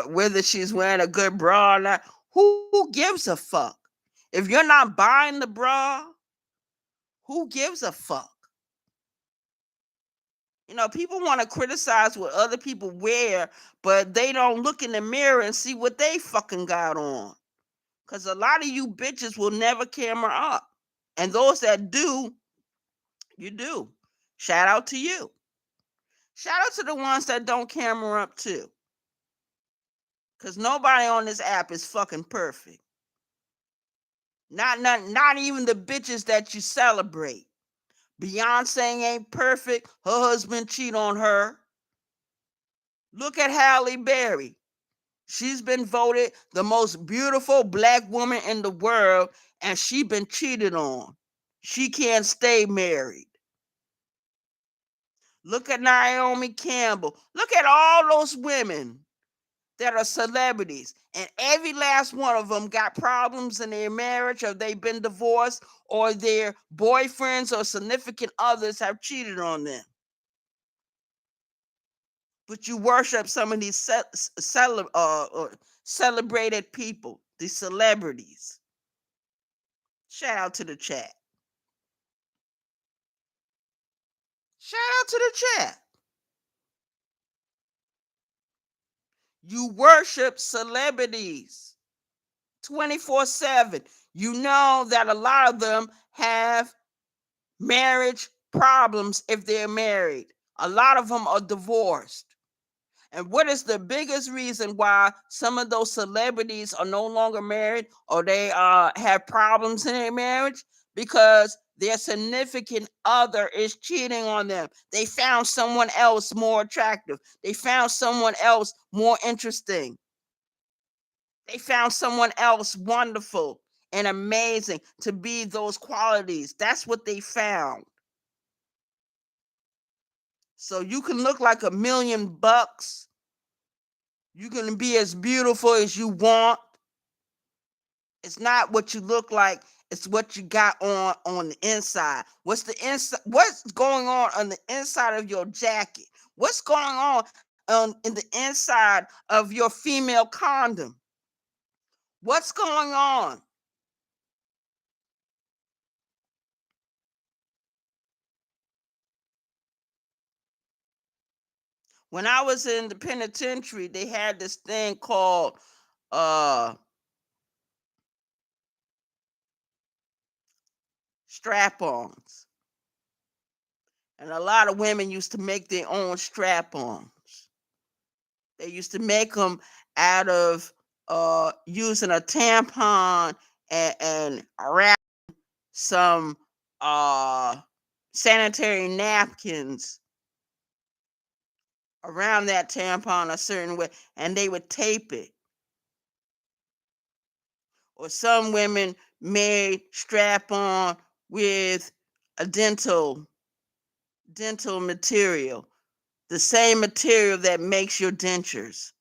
whether she's wearing a good bra or not. Who gives a fuck? If you're not buying the bra, who gives a fuck? You know, people want to criticize what other people wear, but they don't look in the mirror and see what they fucking got on. Because a lot of you bitches will never camera up. And those that do, you do. Shout out to you. Shout out to the ones that don't camera up too. Because nobody on this app is fucking perfect. Not even the bitches that you celebrate. Beyonce ain't perfect. Her husband cheat on her. Look at Halle Berry. She's been voted the most beautiful black woman in the world, and she been cheated on. She can't stay married. Look at Naomi Campbell. Look at all those women that are celebrities, and every last one of them got problems in their marriage, or they've been divorced, or their boyfriends or significant others have cheated on them. But you worship some of these celebrated people, these celebrities. Shout out to the chat. Shout out to the chat. You worship celebrities 24/7. You know that a lot of them have marriage problems if they're married. A lot of them are divorced. And what is the biggest reason why some of those celebrities are no longer married, or they have problems in their marriage? Because their significant other is cheating on them. They found someone else more attractive. They found someone else more interesting. They found someone else wonderful and amazing to be those qualities. That's what they found. So you can look like $1,000,000. You can be as beautiful as you want. It's not what you look like, it's what you got on the inside. What's the inside? What's going on the inside of your jacket? What's going on in the inside of your female condom? What's going on? When I was in the penitentiary, they had this thing called strap-ons. And a lot of women used to make their own strap-ons. They used to make them out of using a tampon and wrap some sanitary napkins around that tampon a certain way, and they would tape it. Or some women made strap-on with a dental material, the same material that makes your dentures.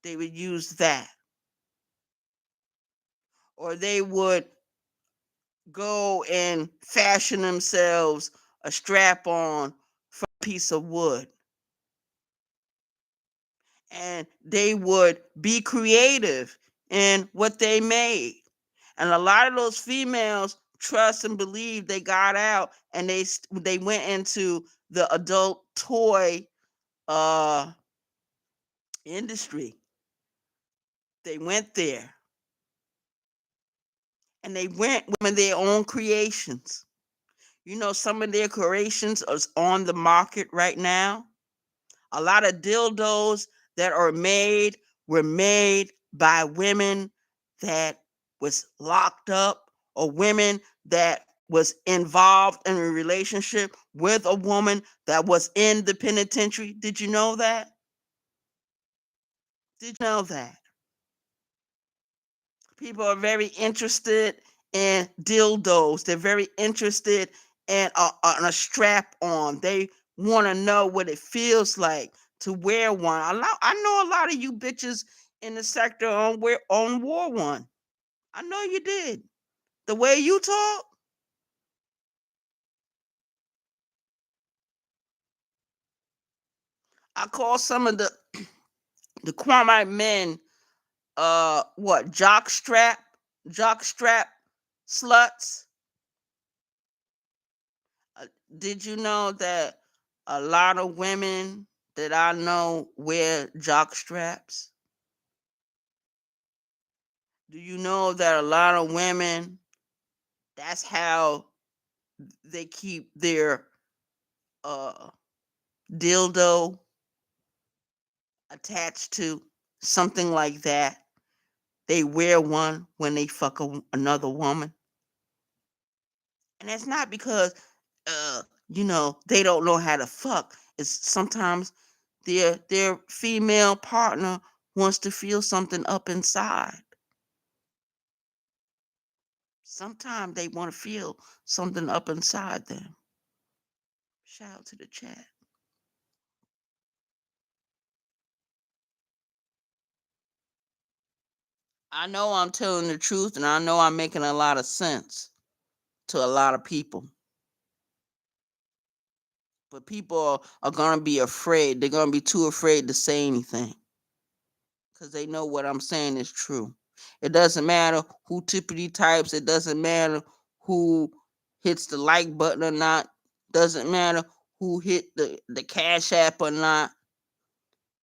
They would use that. Or they would go and fashion themselves a strap-on from a piece of wood. And they would be creative in what they made. And a lot of those females trust and believe they got out, and they went into the adult toy industry. They went there, and they went with their own creations. You know, some of their creations are on the market right now. A lot of dildos that are made were made by women that was locked up, or women that was involved in a relationship with a woman that was in the penitentiary. Did you know that? Did you know that? People are very interested in dildos. They're very interested and a strap on. They want to know what it feels like to wear one. I know a lot of you bitches in the sector wore one. I know you did. The way you talk, I call some of the Kwamite men what jock strap sluts. Did you know that a lot of women that I know wear jock straps? Do you know that a lot of women, that's how they keep their uh dildo attached to something like that? They wear one when they fuck another woman. And that's not because they don't know how to fuck. It's sometimes their female partner wants to feel something up inside. Sometimes they want to feel something up inside them. Shout out to the chat. I know I'm telling the truth, and I know I'm making a lot of sense to a lot of people. But people are going to be afraid. They're going to be too afraid to say anything because they know what I'm saying is true. It doesn't matter who tippity types. It doesn't matter who hits the like button or not. Doesn't matter who hit the Cash App or not.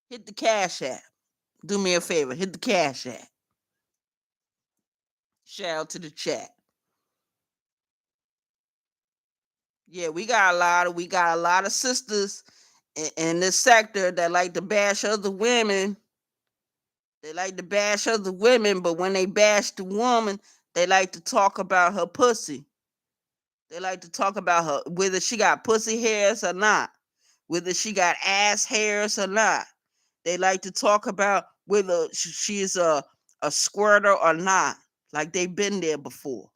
Hit the Cash App. Do me a favor. Hit the Cash App. Shout out to the chat. Yeah, we got a lot of sisters in this sector that like to bash other women. They like to bash other women, but when they bash the woman, they like to talk about her pussy. They like to talk about her, whether she got pussy hairs or not, whether she got ass hairs or not. They like to talk about whether she's a squirter or not, like they've been there before.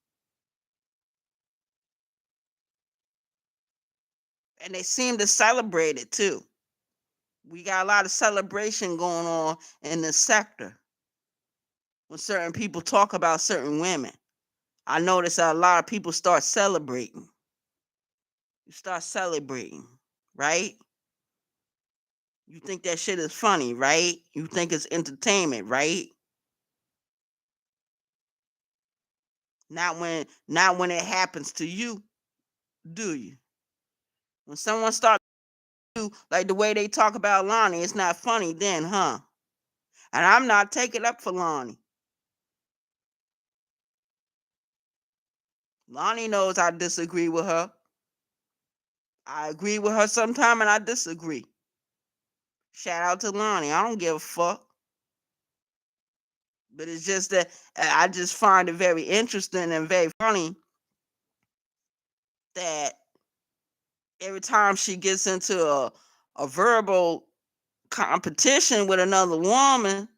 And they seem to celebrate it too. We got a lot of celebration going on in this sector when certain people talk about certain women. I notice that a lot of people start celebrating. You start celebrating, right? You think that shit is funny, right? You think it's entertainment, right? Not when it happens to you, do you? When someone starts to like the way they talk about Lonnie, it's not funny then, huh? And I'm not taking up for Lonnie. Lonnie knows I disagree with her. I agree with her sometime and I disagree. Shout out to Lonnie. I don't give a fuck. But it's just that I just find it very interesting and very funny that every time she gets into a verbal competition with another woman,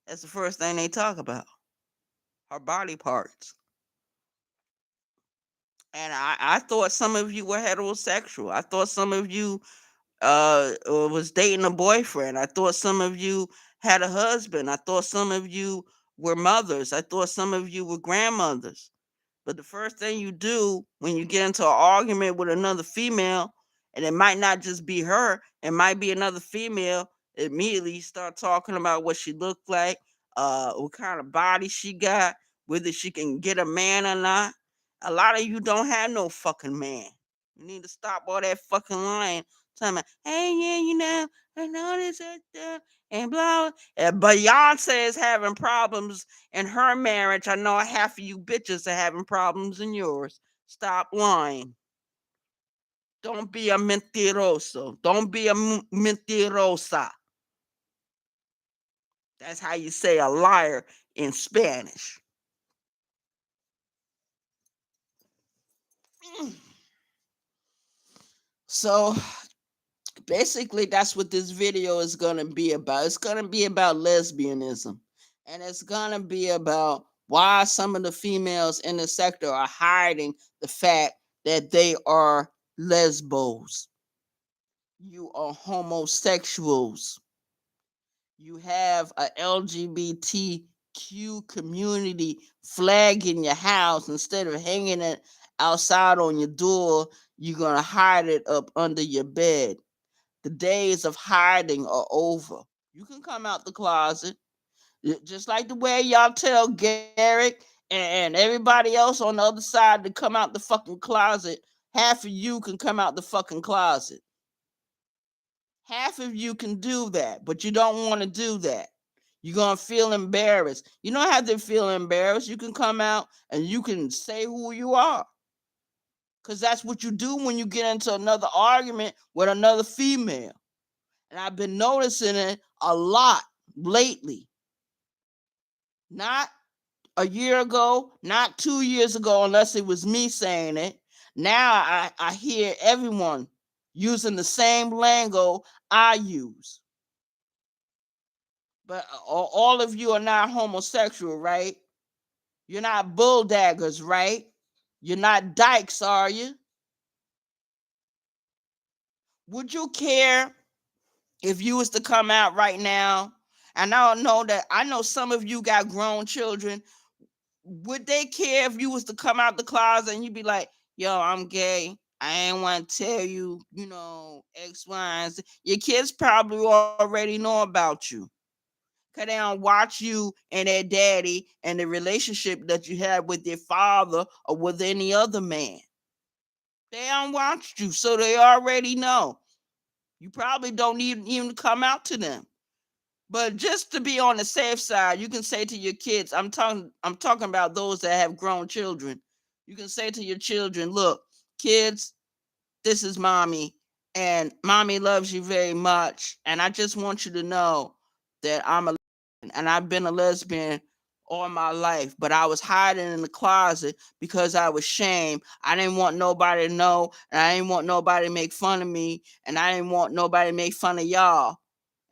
that's the first thing they talk about. Her body parts. And I thought some of you were heterosexual. I thought some of you was dating a boyfriend. I thought some of you had a husband. I thought some of you were mothers. I thought some of you were grandmothers. But the first thing you do when you get into an argument with another female, and it might not just be her, it might be another female, immediately you start talking about what she looked like, what kind of body she got, whether she can get a man or not. A lot of you don't have no fucking man. You need to stop all that fucking lying. Talking about, hey, yeah, I know this and blah. And Beyonce is having problems in her marriage. I know half of you bitches are having problems in yours. Stop lying. Don't be a mentiroso. Don't be a mentirosa. That's how you say a liar in Spanish. So basically, that's what this video is going to be about. It's going to be about lesbianism. And it's going to be about why some of the females in the sector are hiding the fact that they are lesbos. You are homosexuals. You have a LGBTQ community flag in your house. Instead of hanging it outside on your door, you're going to hide it up under your bed. The days of hiding are over. You can come out the closet, just like the way y'all tell Garrick and everybody else on the other side to come out the fucking closet. Half of you can come out the fucking closet. Half of you can do that, but you don't want to do that. You're going to feel embarrassed. You don't have to feel embarrassed. You can come out and you can say who you are. Because that's what you do when you get into another argument with another female. And I've been noticing it a lot lately. Not a year ago, not 2 years ago, unless it was me saying it. Now I hear everyone using the same lingo I use. But all of you are not homosexual, right? You're not bulldaggers, right? You're not dykes, are you? Would you care if you was to come out right now? And I know some of you got grown children. Would they care if you was to come out the closet and you'd be like, yo, I'm gay? I ain't want to tell you, X, Y, and Z. Your kids probably already know about you. Cause they don't watch you and their daddy and the relationship that you have with their father or with any other man. They don't watch you, so they already know. You probably don't need even come out to them. But just to be on the safe side, you can say to your kids, I'm talking about those that have grown children. You can say to your children, look, kids, this is mommy, and mommy loves you very much. And I just want you to know that I'm a lesbian, and I've been a lesbian all my life, but I was hiding in the closet because I was ashamed. I didn't want nobody to know, and I didn't want nobody to make fun of me, and I didn't want nobody to make fun of y'all.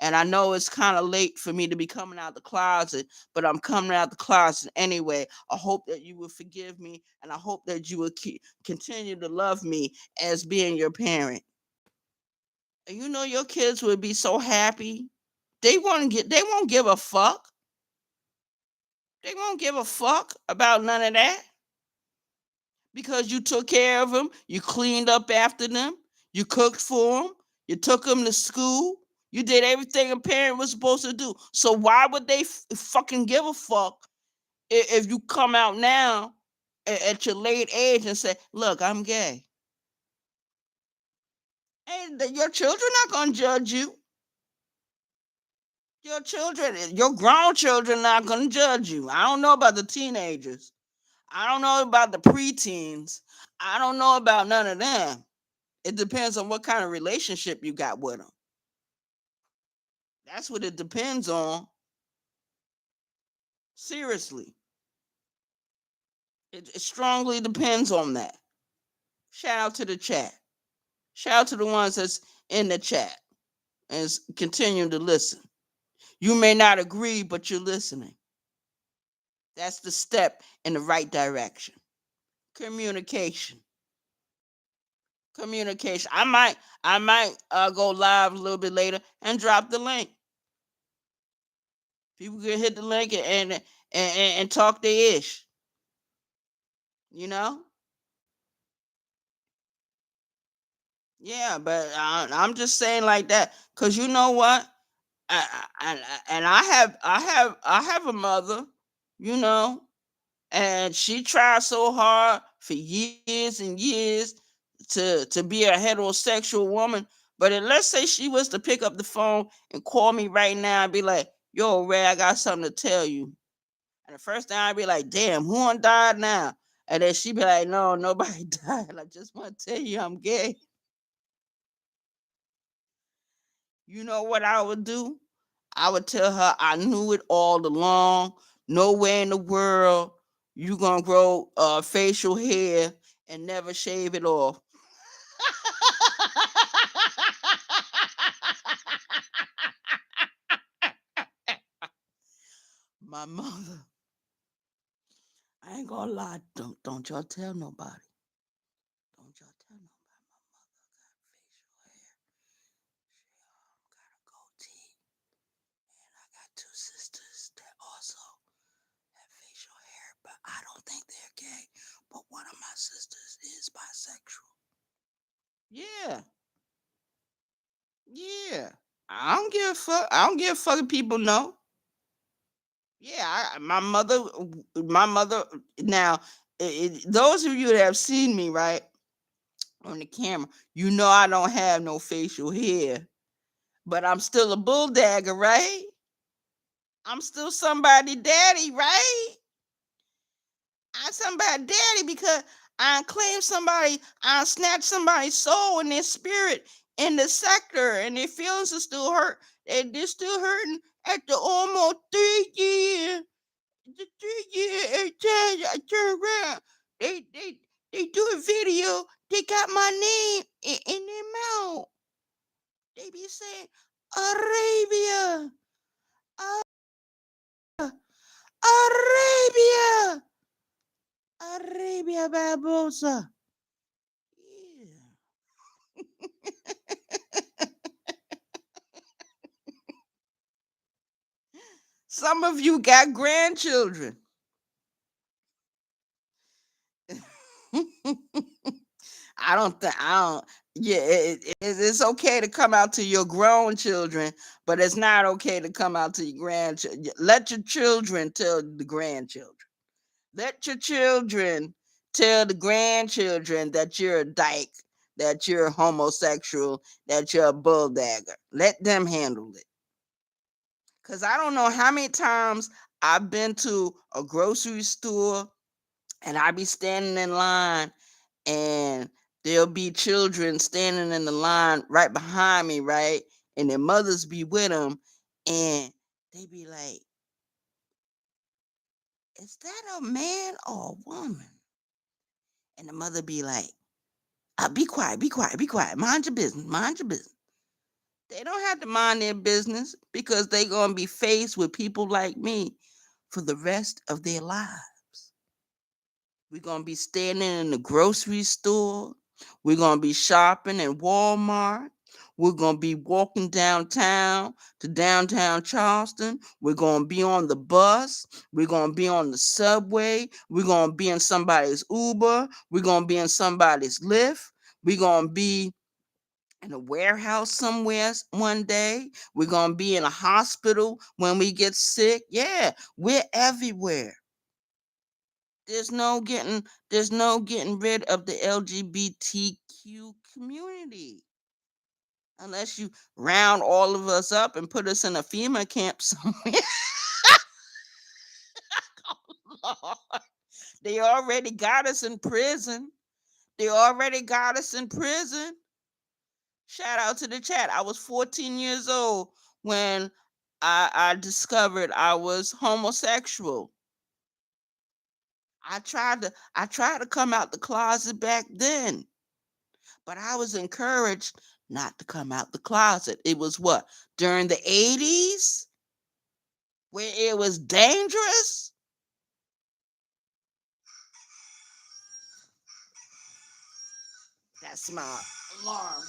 And I know it's kind of late for me to be coming out the closet, but I'm coming out the closet anyway. I hope that you will forgive me, and I hope that you will continue to love me as being your parent. And your kids would be so happy. They won't give a fuck. They won't give a fuck about none of that because you took care of them, you cleaned up after them, you cooked for them, you took them to school, you did everything a parent was supposed to do. So why would they fucking give a fuck if you come out now at your late age and say, "Look, I'm gay"? And your children not gonna judge you. Your grown children not gonna judge you. I don't know about the teenagers. I don't know about the preteens. I don't know about none of them. It depends on what kind of relationship you got with them. That's what it depends on. Seriously. It strongly depends on that. Shout out to the chat. Shout out to the ones that's in the chat and continue to listen. You may not agree, but you're listening. That's the step in the right direction. Communication. Communication. I might go live a little bit later and drop the link. People can hit the link and talk their ish. You know? Yeah, but I'm just saying like that because you know what? And I have a mother, you know, and she tried so hard for years and years to be a heterosexual woman. But let's say she was to pick up the phone and call me right now and be like, "Yo, Ray, I got something to tell you." And the first thing I'd be like, "Damn, who on died now?" And then she'd be like, "No, nobody died. I just want to tell you I'm gay." You know what I would do? I would tell her I knew it all along. Nowhere in the world you gonna grow facial hair and never shave it off. My mother, I ain't gonna lie. Don't y'all tell nobody. Yeah. Yeah. I don't give a fuck. I don't give a fuck if people know. Yeah, my mother. Now, those of you that have seen me right on the camera, you know I don't have no facial hair, but I'm still a bull dagger, right? I'm still somebody daddy, right? I'm somebody daddy because I claim somebody, I snatch somebody's soul and their spirit in the sector, and their feelings are still hurt. They're still hurting after almost 3 years. The 3 year I turn around. They do a video. They got my name in their mouth. They be saying Arabia, Arabia, Arabia Barbosa. Yeah. Some of you got grandchildren. I don't think I don't. Yeah, it's okay to come out to your grown children, but it's not okay to come out to your grandchildren. Let your children tell the grandchildren. Let your children tell the grandchildren that you're a dyke, that you're homosexual, that you're a bulldagger. Let them handle it. Cause I don't know how many times I've been to a grocery store and I be standing in line and there'll be children standing in the line right behind me, right? And their mothers be with them and they be like, is that a man or a woman? And the mother be like, be quiet, be quiet, be quiet. Mind your business, mind your business. They don't have to mind their business because they going to be faced with people like me for the rest of their lives. We're going to be standing in the grocery store. We're going to be shopping in Walmart. We're going to be walking downtown to downtown Charleston. We're going to be on the bus. We're going to be on the subway. We're going to be in somebody's Uber. We're going to be in somebody's Lyft. We're going to be in a warehouse somewhere one day. We're going to be in a hospital when we get sick. Yeah, we're everywhere. There's no getting rid of the LGBTQ community unless you round all of us up and put us in a FEMA camp somewhere. Oh, Lord. They already got us in prison. They already got us in prison. Shout out to the chat. I was 14 years old when I discovered I was homosexual. I tried to come out the closet back then. But I was encouraged not to come out the closet. It was what? During the 80s where it was dangerous? That's my alarm.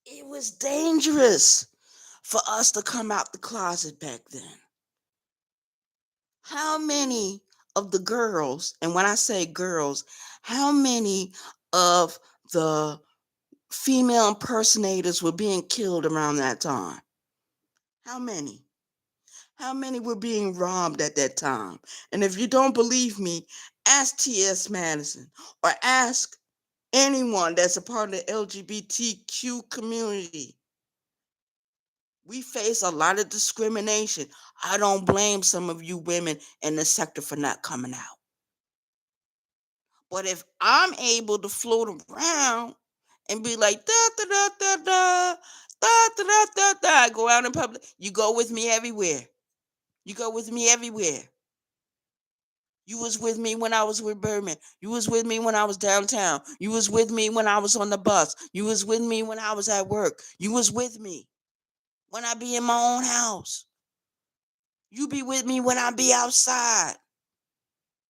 It was dangerous for us to come out the closet back then. How many of the girls, and when I say girls, how many of the female impersonators were being killed around that time? How many? How many were being robbed at that time? And if you don't believe me, ask T.S. Madison or ask anyone that's a part of the LGBTQ community. We face a lot of discrimination. I don't blame some of you women in the sector for not coming out. But if I'm able to float around and be like, da da da da da, da da da da da, go out in public, you go with me everywhere. You go with me everywhere. You was with me when I was with Birdman. You was with me when I was downtown. You was with me when I was on the bus. You was with me when I was at work. You was with me when I be in my own house. You be with me when I be outside.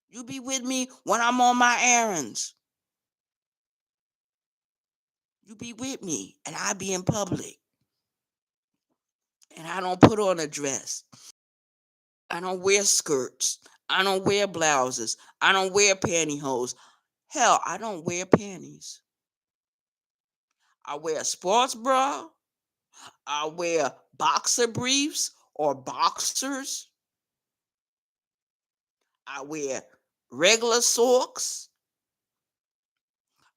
You be with me when I'm on my errands. You be with me and I be in public. And I don't put on a dress. I don't wear skirts. I don't wear blouses. I don't wear pantyhose. Hell, I don't wear panties. I wear a sports bra. I wear boxer briefs or boxers. I wear regular socks.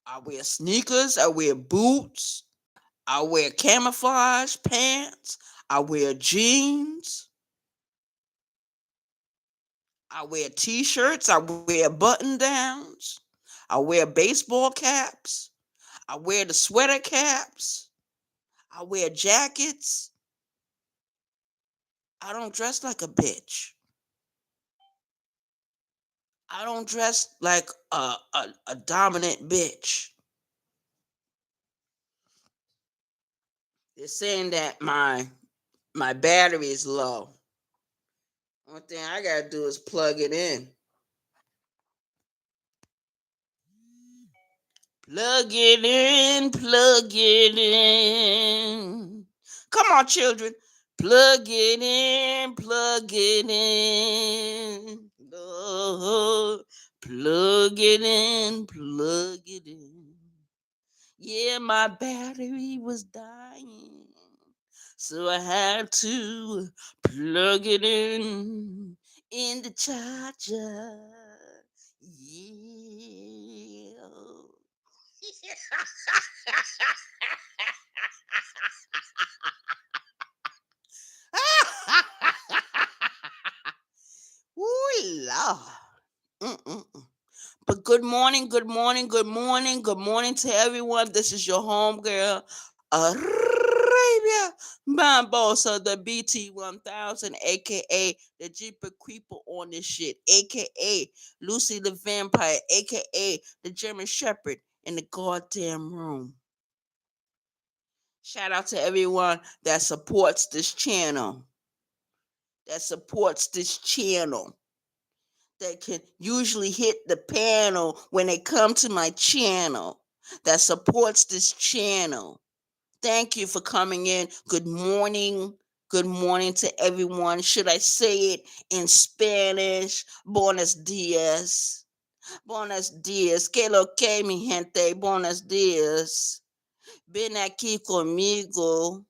I wear sneakers. I wear boots. I wear camouflage pants. I wear jeans. I wear t-shirts. I wear button downs. I wear baseball caps. I wear the sweater caps. I wear jackets. I don't dress like a bitch. I don't dress like a dominant bitch. They're saying that my battery is low. One thing I gotta do is plug it in. Plug it in, plug it in. Come on, children. Plug it in, plug it in. Oh, plug it in, plug it in. Yeah, my battery was dying. So I had to plug it in the charger. Yeah. Ooh, Lord. Mm-mm-mm. But good morning, good morning, good morning, good morning to everyone. This is your homegirl, Arabia Barbosa, the BT 1000, aka the Jeeper Creeper on this shit, aka Lucy the Vampire, aka the German Shepherd in the goddamn room. Shout out to everyone that supports this channel. That can usually hit the panel when they come to my channel, that supports this channel. Thank you for coming in. Good morning. Good morning to everyone. Should I say it in Spanish? Buenos dias. Buenos dias. Que lo que, mi gente? Buenos dias. Ven aquí conmigo.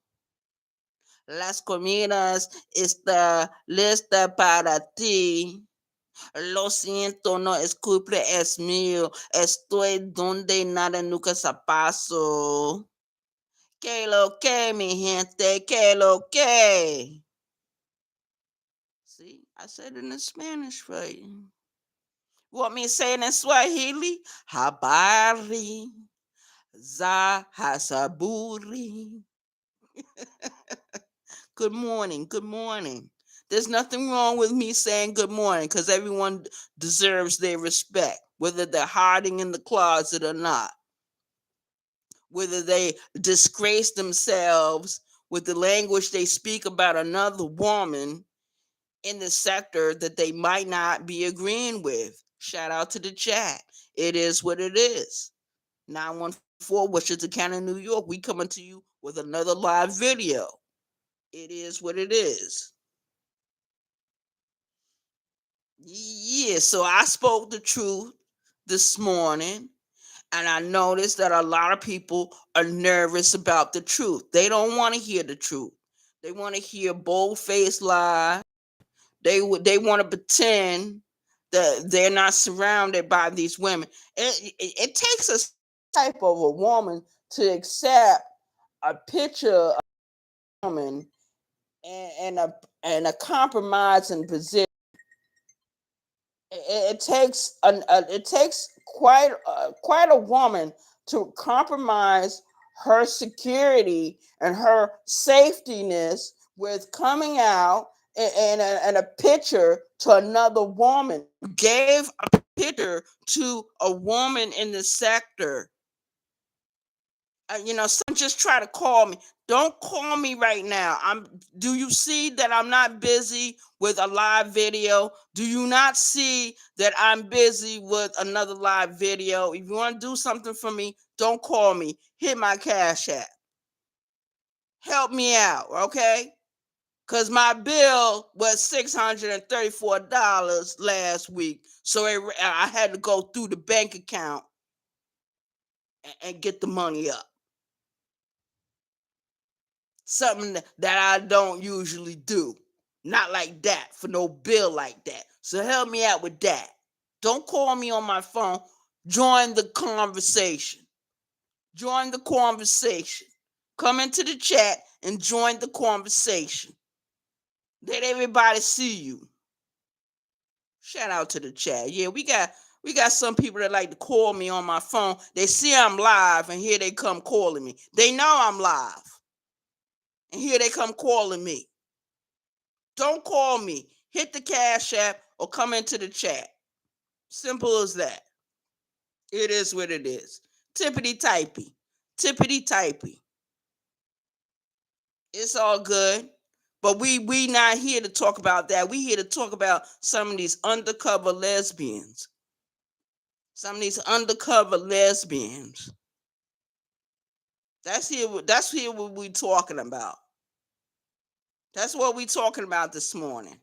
Las comidas está lista para ti. Lo siento, no es culpa, es mío. Estoy donde nada nunca se pasó. Que lo que, mi gente, que lo que. See, I said it in Spanish for you. Want me to say it in Swahili? Habari za hasaburi. Good morning, good morning. There's nothing wrong with me saying good morning because everyone deserves their respect, whether they're hiding in the closet or not, whether they disgrace themselves with the language they speak about another woman in the sector that they might not be agreeing with. Shout out to the chat. It is what it is. 914 Westchester County, New York. We coming to you with another live video. It is what it is. Yeah, so I spoke the truth this morning, and I noticed that a lot of people are nervous about the truth. They don't want to hear the truth. They want to hear bold-faced lies. They want to pretend that they're not surrounded by these women. It takes a type of a woman to accept a picture of a woman and a compromising position. It takes quite a woman to compromise her security and her safetyness with coming out and a picture to another woman. Gave a picture to a woman in the sector. Some just try to call me. Don't call me right now. Do you see that I'm not busy with a live video? Do you not see that I'm busy with another live video? If you want to do something for me, don't call me. Hit my Cash App. Help me out, okay? Because my bill was $634 last week. So I had to go through the bank account and get the money up. Something that I don't usually do. Not like that, for no bill like that. So help me out with that. Don't call me on my phone. Join the conversation. Join the conversation. Come into the chat and join the conversation. Let everybody see you. Shout out to the chat. Yeah, we got some people that like to call me on my phone. They see I'm live and here they come calling me. They know I'm live. And here they come calling me. Don't call me. Hit the Cash App or come into the chat. Simple as that. It is what it is. Tippity typey. Tippity typey. It's all good. But we not here to talk about that. We here to talk about some of these undercover lesbians. Some of these undercover lesbians. That's here what we talking about. That's what we talking about this morning.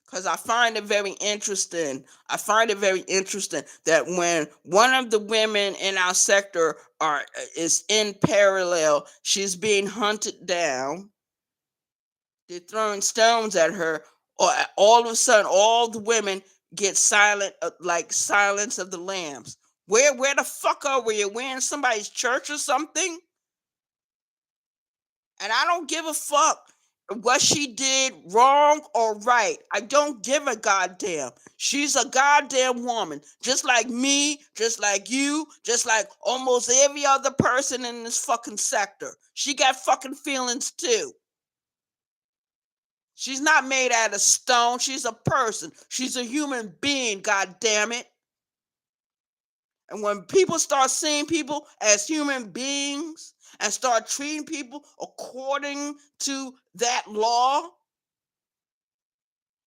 Because I find it very interesting. I find it very interesting that when one of the women in our sector is in parallel, she's being hunted down. They're throwing stones at her, or all of a sudden, all the women get silent, like Silence of the Lambs. Where the fuck are we? We're in somebody's church or something? And I don't give a fuck what she did wrong or right. I don't give a goddamn. She's a goddamn woman, just like me, just like you, just like almost every other person in this fucking sector. She got fucking feelings too. She's not made out of stone. She's a person. She's a human being, god damn it. And when people start seeing people as human beings and start treating people according to that law,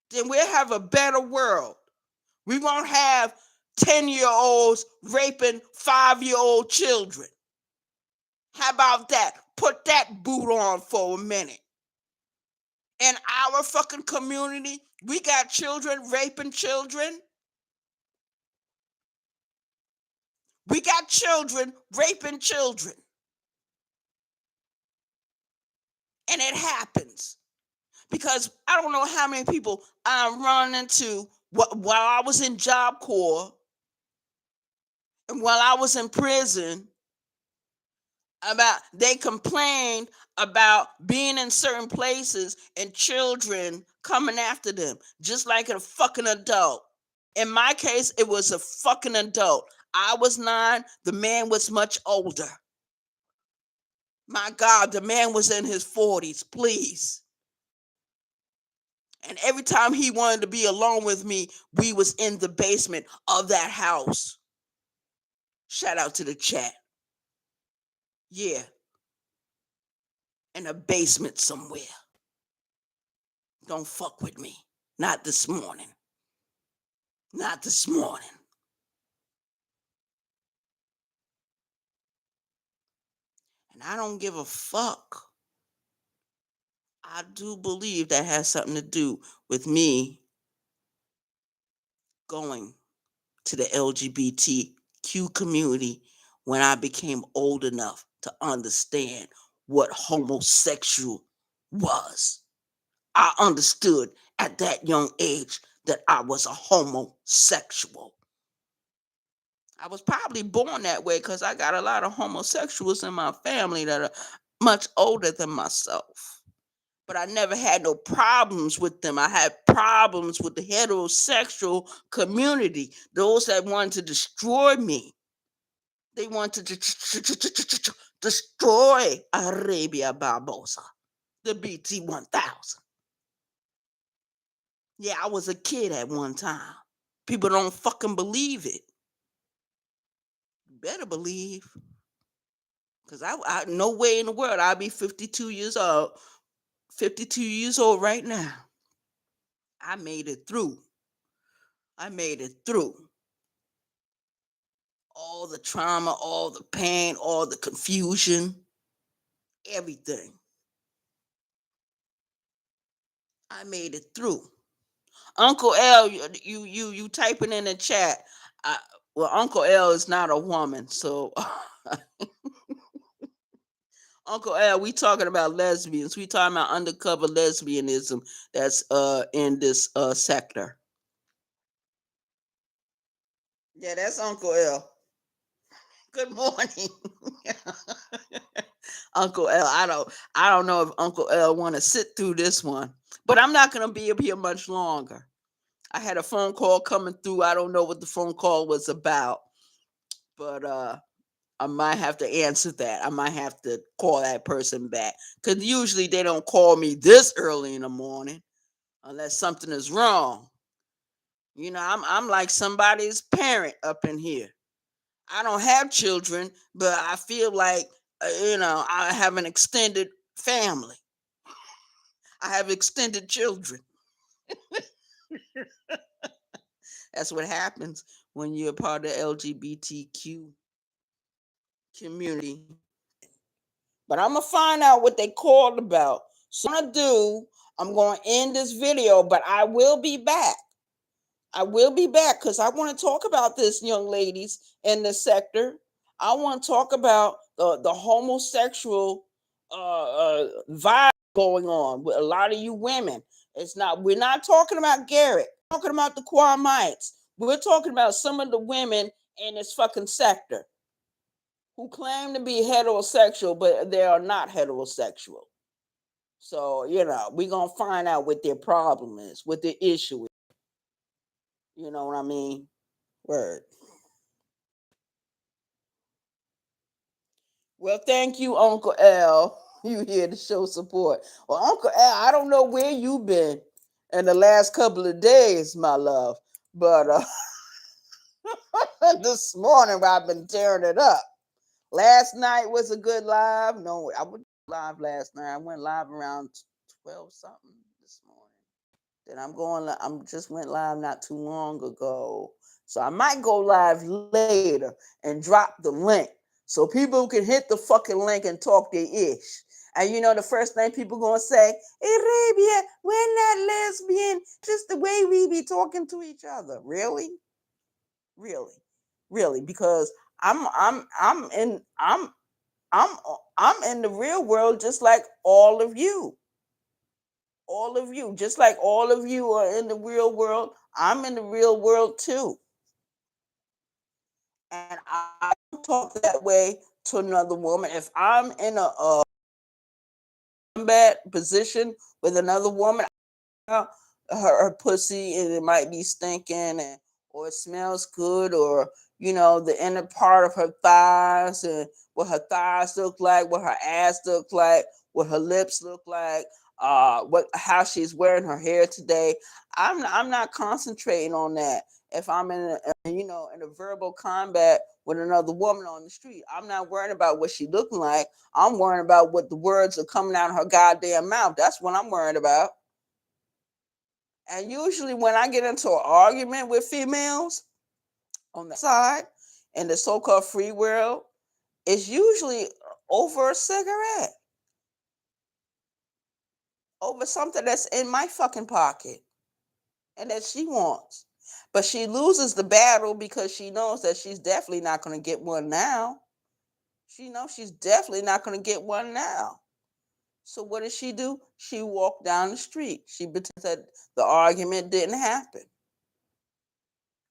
then we'll have a better world. We won't have 10-year-olds raping 5-year-old children. How about that? Put that boot on for a minute. In our fucking community, we got children raping children. We got children raping children. And it happens. Because I don't know how many people I'm running into while I was in Job Corps and while I was in prison, about they complained about being in certain places and children coming after them, just like a fucking adult. In my case, it was a fucking adult. I was 9, the man was much older. My God, the man was in his 40s, please. And every time he wanted to be alone with me, we was in the basement of that house. Shout out to the chat. Yeah. In a basement somewhere. Don't fuck with me. Not this morning. Not this morning. And I don't give a fuck. I do believe that has something to do with me going to the LGBTQ community when I became old enough to understand what homosexual was. I understood at that young age that I was a homosexual. I was probably born that way because I got a lot of homosexuals in my family that are much older than myself. But I never had no problems with them. I had problems with the heterosexual community, those that wanted to destroy me. They wanted to destroy Arabia Barbosa, the BT 1000. Yeah, I was a kid at one time. People don't fucking believe it. You better believe. Because I no way in the world I'll be 52 years old. 52 years old right now. I made it through. I made it through. All the trauma, all the pain, all the confusion, everything. I made it through. Uncle L, you typing in the chat. I, well, Uncle L is not a woman, so Uncle L, we talking about lesbians. We talking about undercover lesbianism that's in this sector. Yeah, that's Uncle L. Good morning. Uncle L. I don't know if Uncle L want to sit through this one. But I'm not gonna be up here much longer. I had a phone call coming through. I don't know what the phone call was about. But I might have to answer that. I might have to call that person back. Cause usually they don't call me this early in the morning unless something is wrong. I'm like somebody's parent up in here. I don't have children, but I feel like I have an extended family. I have extended children. That's what happens when you're part of the LGBTQ community. But I'm gonna find out what they called about. So I'm gonna end this video, but I will be back. I will be back because I want to talk about this, young ladies in the sector. I want to talk about the homosexual vibe going on with a lot of you women. We're not talking about Garrett, we're talking about the Kwamites. We're talking about some of the women in this fucking sector who claim to be heterosexual, but they are not heterosexual. So, we're going to find out what their problem is, what their issue is. You know what I mean? Word. Well, thank you, Uncle L. You here to show support. Well, Uncle L, I don't know where you've been in the last couple of days, my love, but this morning I've been tearing it up. Last night was a good live. No, I went live last night. I went live around 12 something this morning. Then I'm just went live not too long ago. So I might go live later and drop the link so people can hit the fucking link and talk their ish. And the first thing people gonna say, Arabia, we're not lesbian, just the way we be talking to each other. Really? Really? Really? Because I'm in I'm in the real world just like all of you. All of you, just like all of you are in the real world, I'm in the real world too. And I don't talk that way to another woman. If I'm in a combat position with another woman, her pussy and it might be stinking or it smells good, or the inner part of her thighs and what her thighs look like, what her ass look like, what her lips look like, how she's wearing her hair today. I'm not concentrating on that. If I'm in a verbal combat with another woman on the street, I'm not worrying about what she looking like. I'm worrying about what the words are coming out of her goddamn mouth. That's what I'm worried about. And usually when I get into an argument with females on the side in the so-called free world, it's usually over a cigarette, over something that's in my fucking pocket and that she wants. But she loses the battle because she knows that she's definitely not going to get one now. She knows she's definitely not going to get one now. So what does she do? She walked down the street. She pretends that the argument didn't happen.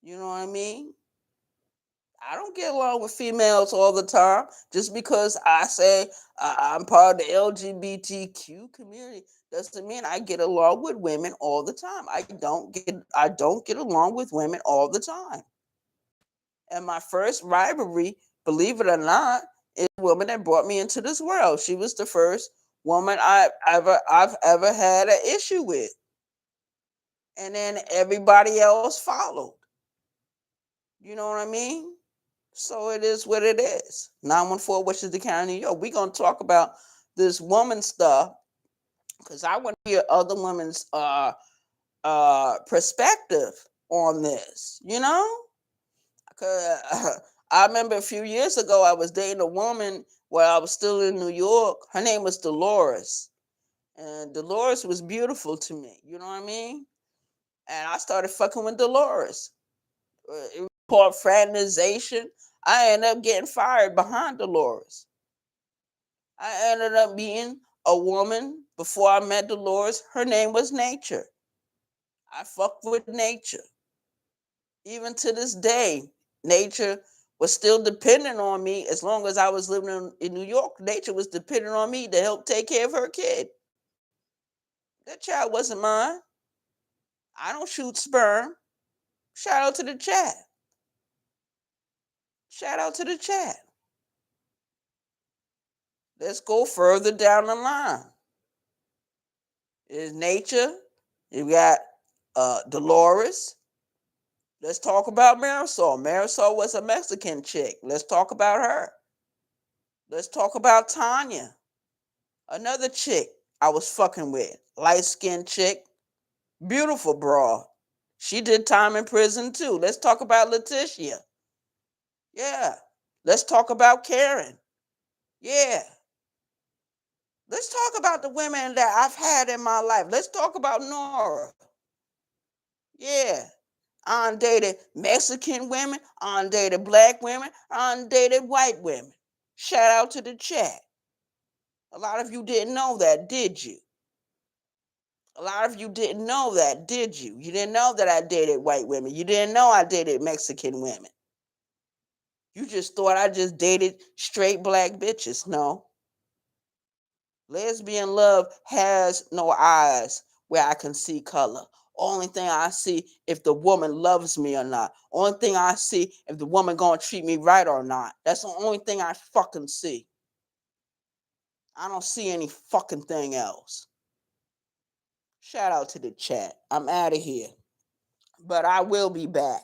You know what I mean? I don't get along with females all the time. Just because I say I'm part of the LGBTQ community doesn't mean I get along with women all the time. I don't get along with women all the time. And my first rivalry, believe it or not, is the woman that brought me into this world. She was the first woman I've ever had an issue with. And then everybody else followed. You know what I mean? So it is what it is. 914 Westchester County, New York. We're going to talk about this woman stuff because I want to hear other women's perspective on this, Cause I remember a few years ago, I was dating a woman while I was still in New York. Her name was Dolores. And Dolores was beautiful to me. You know what I mean? And I started fucking with Dolores. It was called fraternization. I ended up getting fired behind Dolores. I ended up being a woman before I met Dolores. Her name was Nature. I fucked with Nature. Even to this day, Nature was still dependent on me as long as I was living in New York. Nature was dependent on me to help take care of her kid. That child wasn't mine. I don't shoot sperm. Shout out to the chat. Shout out to the chat. Let's go further down the line. There's Nature. You got Dolores. Let's talk about Marisol. Marisol was a Mexican chick. Let's talk about her. Let's talk about Tanya. Another chick I was fucking with. Light skinned chick. Beautiful broad. She did time in prison too. Let's talk about Letitia. Yeah. Let's talk about Karen. Yeah. Let's talk about the women that I've had in my life. Let's talk about Nora. Yeah. I dated Mexican women. I dated black women. I dated white women. Shout out to the chat. A lot of you didn't know that, did you? A lot of you didn't know that, did you? You didn't know that I dated white women. You didn't know I dated Mexican women. You just thought I just dated straight black bitches. No. Lesbian love has no eyes where I can see color. Only thing I see if the woman loves me or not. Only thing I see if the woman gonna treat me right or not. That's the only thing I fucking see. I don't see any fucking thing else. Shout out to the chat. I'm out of here. But I will be back.